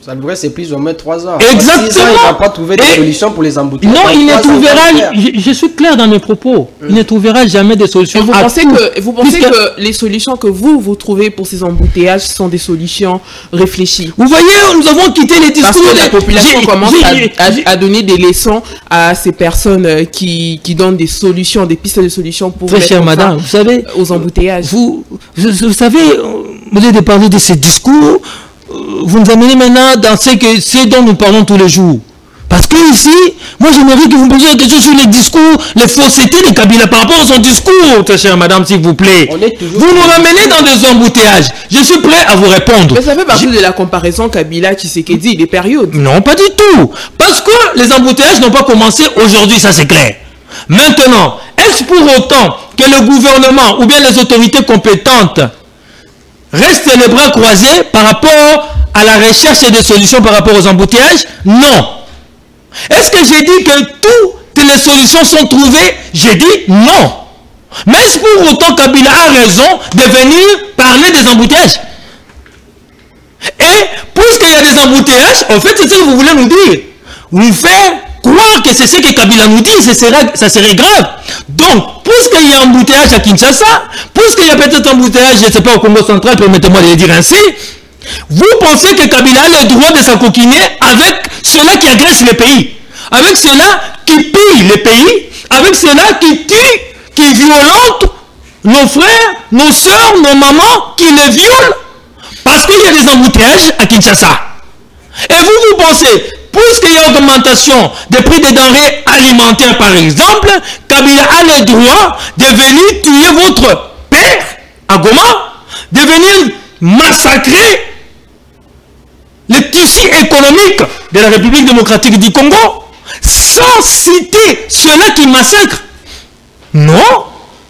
Ça devrait c'est plus ou moins 3 ans. Exactement. 6 ans, il n'a pas trouvé de solution pour les embouteillages. Non, il ne trouvera... Je suis clair dans mes propos. Il ne trouvera jamais de solution. Vous pensez que les solutions que vous trouvez pour ces embouteillages sont des solutions réfléchies? Vous voyez, nous avons quitté les discours... Parce que la population commence à donner des leçons à ces personnes qui donnent des solutions, des pistes de solutions pour... Très chère madame, vous savez... Aux embouteillages. Vous savez, vous avez parlé de ces discours... Vous nous amenez maintenant dans ce dont nous parlons tous les jours. Parce que ici, moi j'aimerais que vous me posiez une question sur les discours, les faussetés de Kabila par rapport à son discours, très chère madame, s'il vous plaît. Vous nous ramenez dans des embouteillages. Je suis prêt à vous répondre. Mais ça fait partie de la comparaison Kabila-Tshisekedi, des périodes. Non, pas du tout. Parce que les embouteillages n'ont pas commencé aujourd'hui, ça c'est clair. Maintenant, est-ce pour autant que le gouvernement ou bien les autorités compétentes restent les bras croisés par rapport à la recherche des solutions par rapport aux embouteillages? Non. Est-ce que j'ai dit que toutes les solutions sont trouvées? J'ai dit non. Mais est-ce pour autant Kabila a raison de venir parler des embouteillages? Et puisqu'il y a des embouteillages, en fait, c'est ce que vous voulez nous dire. Vous faire croire que c'est ce que Kabila nous dit, ça serait grave. Donc, puisqu'il y a embouteillage à Kinshasa, puisqu'il y a peut-être embouteillage, je ne sais pas, au Congo central, permettez-moi de le dire ainsi, vous pensez que Kabila a le droit de s'encoquiner avec ceux-là qui agressent le pays, avec ceux-là qui pillent le pays, avec ceux-là qui tuent, qui violentent nos frères, nos soeurs, nos mamans, qui les violent, parce qu'il y a des embouteillages à Kinshasa. Et vous pensez, puisqu'il y a augmentation des prix des denrées alimentaires par exemple, Kabila a le droit de venir tuer votre père à Goma, de venir massacrer le tissu économique de la République démocratique du Congo, sans citer ceux-là qui massacrent. Non,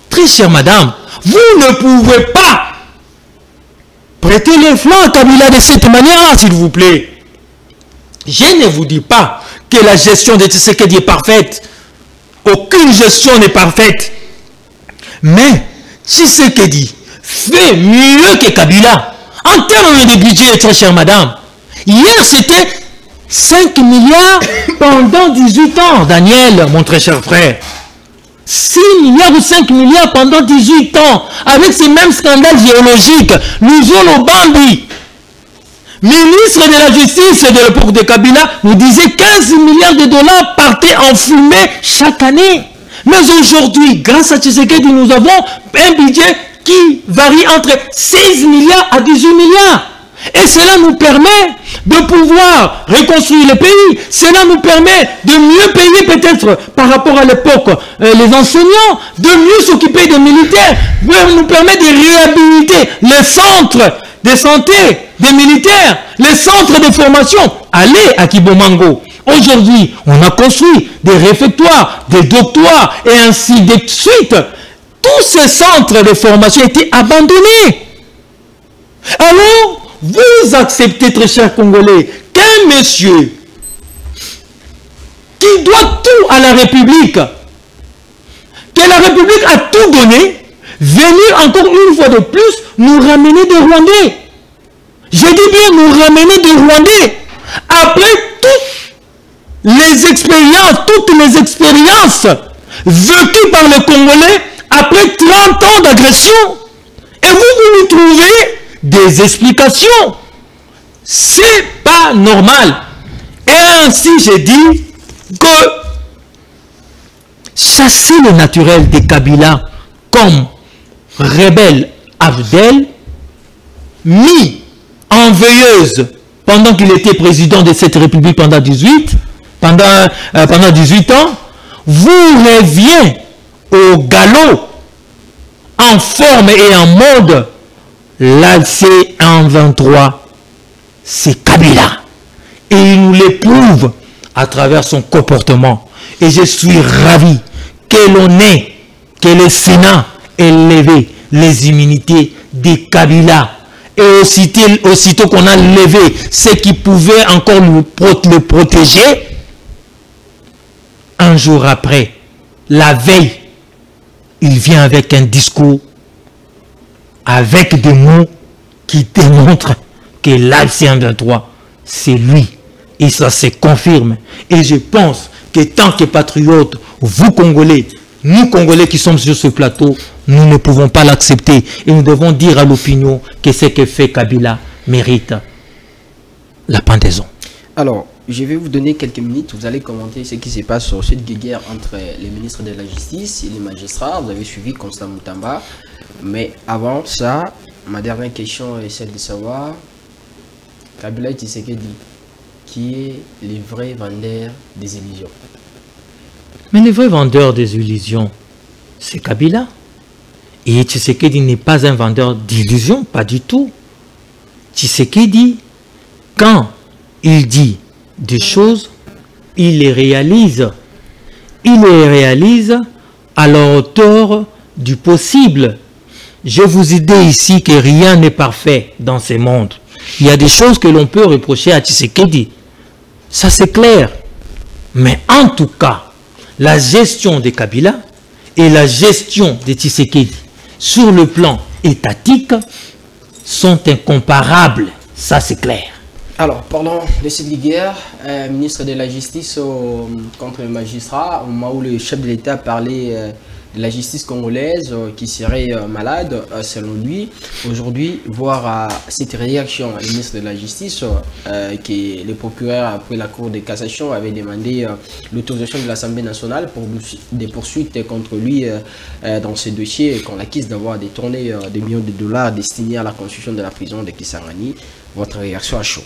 très chère madame, vous ne pouvez pas prêter les flancs à Kabila de cette manière-là, s'il vous plaît. Je ne vous dis pas que la gestion de Tshisekedi est parfaite. Aucune gestion n'est parfaite. Mais Tshisekedi fait mieux que Kabila. En termes de budget, très chère madame, hier c'était 5 milliards pendant 18 ans, Daniel, mon très cher frère. 6 milliards ou 5 milliards pendant 18 ans, avec ces mêmes scandales géologiques. Nous Bambi, ministre de la Justice de l'époque de Kabila, nous disait 15 milliards de dollars partaient en fumée chaque année. Mais aujourd'hui, grâce à Tshisekedi, nous avons un budget qui varie entre 16 milliards à 18 milliards. Et cela nous permet de pouvoir reconstruire le pays. Cela nous permet de mieux payer peut-être par rapport à l'époque les enseignants, de mieux s'occuper des militaires, nous permet de réhabiliter les centres de santé des militaires, les centres de formation. Allez à Kibomango. Aujourd'hui, on a construit des réfectoires, des doctoires et ainsi de suite. Tous ces centres de formation étaient abandonnés. Alors, vous acceptez, très chers Congolais, qu'un monsieur qui doit tout à la République, que la République a tout donné, venir encore une fois de plus nous ramener des Rwandais. Je dis bien nous ramener des Rwandais. Après toutes les expériences vécues par les Congolais, après 30 ans d'agression, et vous nous trouvez des explications. C'est pas normal. Et ainsi, j'ai dit que chasser le naturel de Kabila comme rebelle Abdel, mis en veilleuse pendant qu'il était président de cette république pendant 18 ans, vous revient au galop en forme et en mode. L'ALC 123, c'est Kabila. Et il nous l'éprouve à travers son comportement. Et je suis ravi que l'on ait, que le Sénat ait levé les immunités de Kabila. Et aussitôt qu'on a levé ce qui pouvait encore le protéger, un jour après, la veille, il vient avec un discours avec des mots qui démontrent que l'ALC 123, c'est lui. Et ça se confirme. Et je pense que tant que patriotes, vous Congolais, nous Congolais qui sommes sur ce plateau, nous ne pouvons pas l'accepter. Et nous devons dire à l'opinion que ce que fait Kabila mérite la pendaison. Alors, je vais vous donner quelques minutes. Vous allez commenter ce qui se passe sur cette guerre entre les ministres de la Justice et les magistrats. Vous avez suivi Constant Moutamba. Mais avant ça, ma dernière question est celle de savoir Kabila Tshisekedi, qui est le vrai vendeur des illusions. Mais le vrai vendeur des illusions, c'est Kabila. Et Tshisekedi n'est pas un vendeur d'illusions, pas du tout. Tshisekedi, quand il dit des choses, il les réalise. Il les réalise à la hauteur du possible. Je vous ai dit ici que rien n'est parfait dans ce monde. Il y a des choses que l'on peut reprocher à Tshisekedi. Ça c'est clair. Mais en tout cas, la gestion de Kabila et la gestion de Tshisekedi sur le plan étatique sont incomparables. Ça, c'est clair. Alors, parlons de cette guerre, ministre de la Justice contre les magistrats, au moment où le chef de l'État parlait de la justice congolaise qui serait malade, selon lui. Aujourd'hui, voir cette réaction, le ministre de la Justice, que le procureur, après la Cour de cassation, avait demandé l'autorisation de l'Assemblée nationale pour des poursuites contre lui dans ce dossier, qu'on l'accuse d'avoir détourné des millions de dollars destinés à la construction de la prison de Kisangani. Votre réaction à chaud?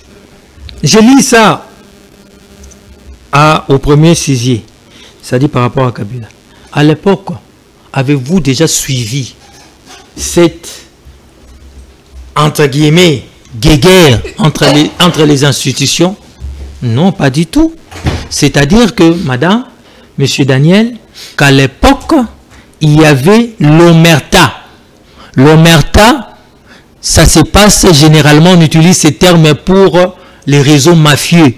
Je lis ça au premier sujet, c'est-à-dire par rapport à Kabila. À l'époque, avez-vous déjà suivi cette, entre guillemets, guéguerre entre les institutions? Non, pas du tout. C'est-à-dire que, madame, monsieur Daniel, qu'à l'époque, il y avait l'omerta. L'omerta, ça se passe généralement, on utilise ces termes pour les réseaux mafieux,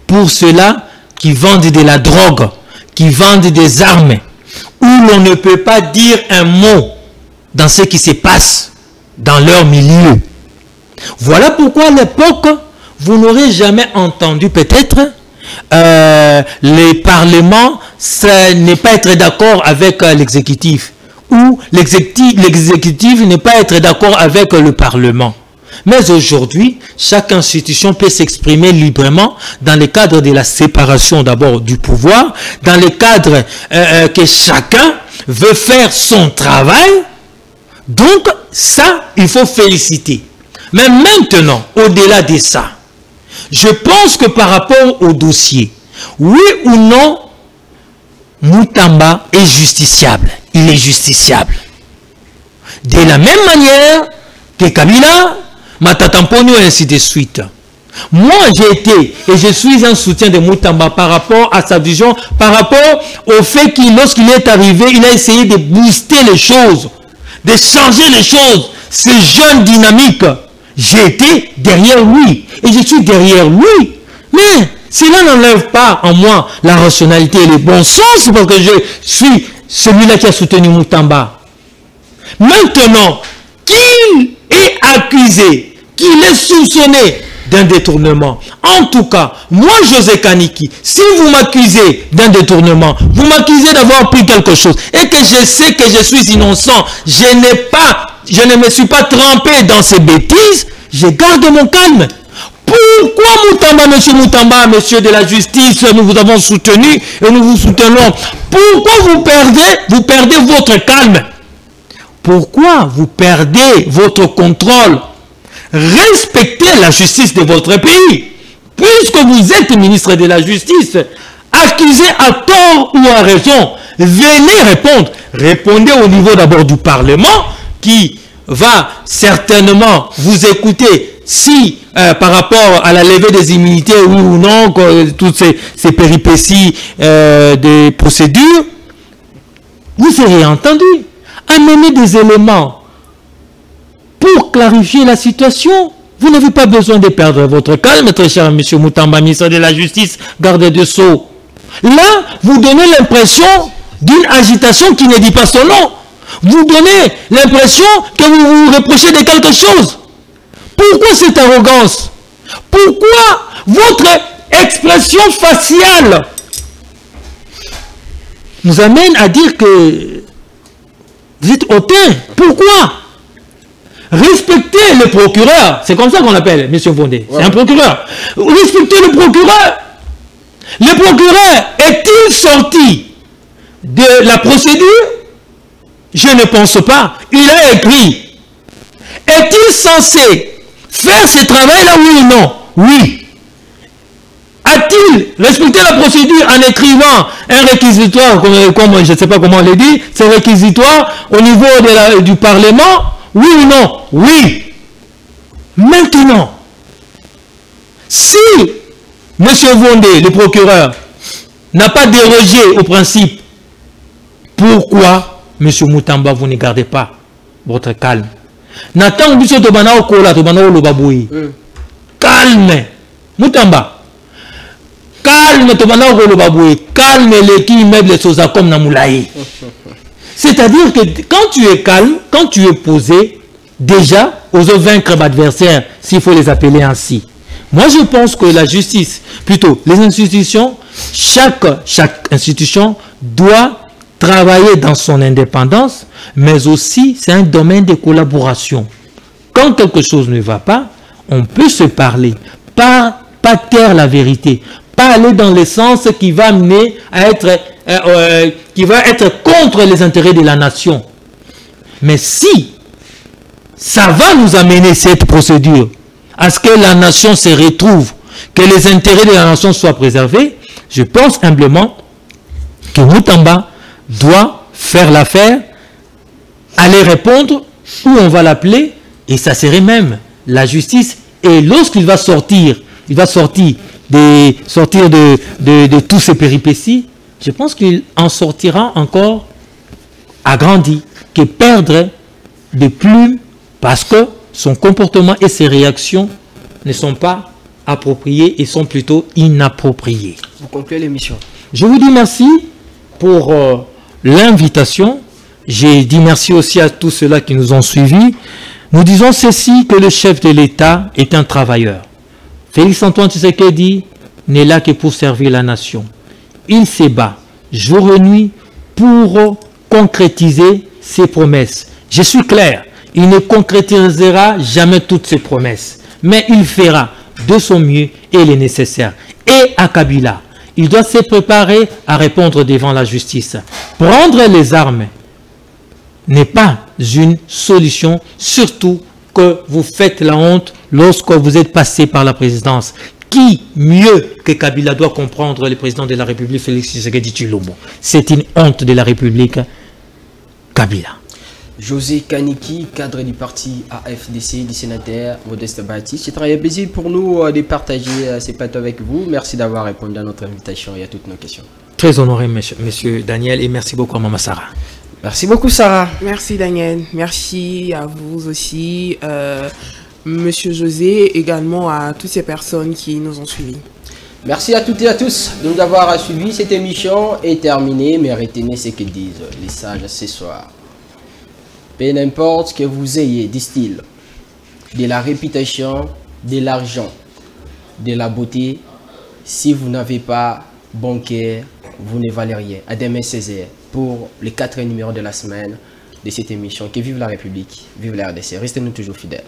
pour ceux-là qui vendent de la drogue, qui vendent des armes, où l'on ne peut pas dire un mot dans ce qui se passe dans leur milieu. Voilà pourquoi à l'époque, vous n'aurez jamais entendu peut-être les parlements ne pas être d'accord avec l'exécutif, ou l'exécutif ne pas être d'accord avec le Parlement. Mais aujourd'hui, chaque institution peut s'exprimer librement dans le cadre de la séparation d'abord du pouvoir, dans le cadre que chacun veut faire son travail. Donc, ça, il faut féliciter. Mais maintenant, au-delà de ça, je pense que par rapport au dossier, oui ou non, Mutamba est justiciable. Il est justiciable. De la même manière que Kabila, Matatamponi et ainsi de suite. Moi, j'ai été et je suis un soutien de Mutamba par rapport à sa vision, par rapport au fait qu'il, lorsqu'il est arrivé, il a essayé de booster les choses, de changer les choses. Ce jeune dynamique, j'ai été derrière lui et je suis derrière lui. Mais cela n'enlève pas en moi la rationalité et le bon sens parce que je suis celui-là qui a soutenu Mutamba. Maintenant, qu'il est accusé, qu'il est soupçonné d'un détournement. En tout cas, moi, José Kaniki, si vous m'accusez d'un détournement, vous m'accusez d'avoir pris quelque chose, et que je sais que je suis innocent, je ne me suis pas trempé dans ces bêtises, je garde mon calme. Pourquoi Mutamba, monsieur Mutamba, monsieur de la justice, nous vous avons soutenu et nous vous soutenons? Pourquoi vous perdez votre calme? Pourquoi vous perdez votre contrôle? Respectez la justice de votre pays. Puisque vous êtes ministre de la justice, accusé à tort ou à raison, venez répondre. Répondez au niveau d'abord du Parlement qui va certainement vous écouter si par rapport à la levée des immunités, oui ou non, toutes ces péripéties des procédures, vous serez entendu. Amenez des éléments pour clarifier la situation. Vous n'avez pas besoin de perdre votre calme, très cher monsieur Mutamba, ministre de la Justice, garde de Sceaux. Là, vous donnez l'impression d'une agitation qui ne dit pas son nom. Vous donnez l'impression que vous vous reprochez de quelque chose. Pourquoi cette arrogance? Pourquoi votre expression faciale nous amène à dire que vous êtes hautain? Pourquoi? Respectez le procureur. C'est comme ça qu'on l'appelle, M. Vondé. Ouais. C'est un procureur. Respectez le procureur. Le procureur est-il sorti de la procédure? Je ne pense pas. Il a écrit. Est-il censé faire ce travail-là, oui ou non? Oui. A-t-il respecté la procédure en écrivant un réquisitoire, comme je ne sais pas comment on le dit, ce réquisitoire au niveau du Parlement? Oui ou non? Oui. Maintenant, si M. Vondé, le procureur, n'a pas dérogé au principe, pourquoi, M. Mutamba, vous ne gardez pas votre calme? Calme. Mutamba, calme, calme les qui mettent les choses comme Namoulaye. C'est-à-dire que quand tu es calme, quand tu es posé, déjà, osons vaincre l'adversaire, s'il faut les appeler ainsi. Moi, je pense que la justice, plutôt les institutions, chaque institution doit travailler dans son indépendance, mais aussi c'est un domaine de collaboration. Quand quelque chose ne va pas, on peut se parler, pas taire la vérité, pas aller dans le sens qui va amener à être, qui va être contre les intérêts de la nation. Mais si ça va nous amener cette procédure à ce que la nation se retrouve, que les intérêts de la nation soient préservés, je pense humblement que Moutamba doit faire l'affaire, aller répondre où on va l'appeler, et ça serait même la justice. Et lorsqu'il va sortir, de tous ces péripéties, je pense qu'il en sortira encore agrandi, que perdre de plumes parce que son comportement et ses réactions ne sont pas appropriées et sont plutôt inappropriées. Vous concluez l'émission. Je vous dis merci pour l'invitation. J'ai dit merci aussi à tous ceux-là qui nous ont suivis. Nous disons ceci, que le chef de l'État est un travailleur. Félix-Antoine Tshisekedi n'est là que pour servir la nation. Il se bat jour et nuit pour concrétiser ses promesses. Je suis clair, il ne concrétisera jamais toutes ses promesses, mais il fera de son mieux et le nécessaire. Et à Kabila, il doit se préparer à répondre devant la justice. Prendre les armes n'est pas une solution, surtout que vous faites la honte lorsque vous êtes passé par la présidence. Qui mieux que Kabila doit comprendre le président de la République, Félix Tshisekedi Tshilombo? C'est une honte de la République, Kabila. José Kaniki, cadre du parti AFDC, du sénateur Modeste Baptiste. C'est un plaisir pour nous de partager ces plateaux avec vous. Merci d'avoir répondu à notre invitation et à toutes nos questions. Très honoré, monsieur Daniel, et merci beaucoup à Maman Sarah. Merci beaucoup, Sarah. Merci, Daniel. Merci à vous aussi, monsieur José, également à toutes ces personnes qui nous ont suivis. Merci à toutes et à tous de nous avoir suivis. Cette émission est terminée, mais retenez ce que disent les sages ce soir. Peu n'importe ce que vous ayez, disent-ils, de la réputation, de l'argent, de la beauté, si vous n'avez pas bon cœur, vous ne valez rien. À demain 16h pour le 4e numéro de la semaine de cette émission. Que vive la République, vive la RDC. Restez-nous toujours fidèles.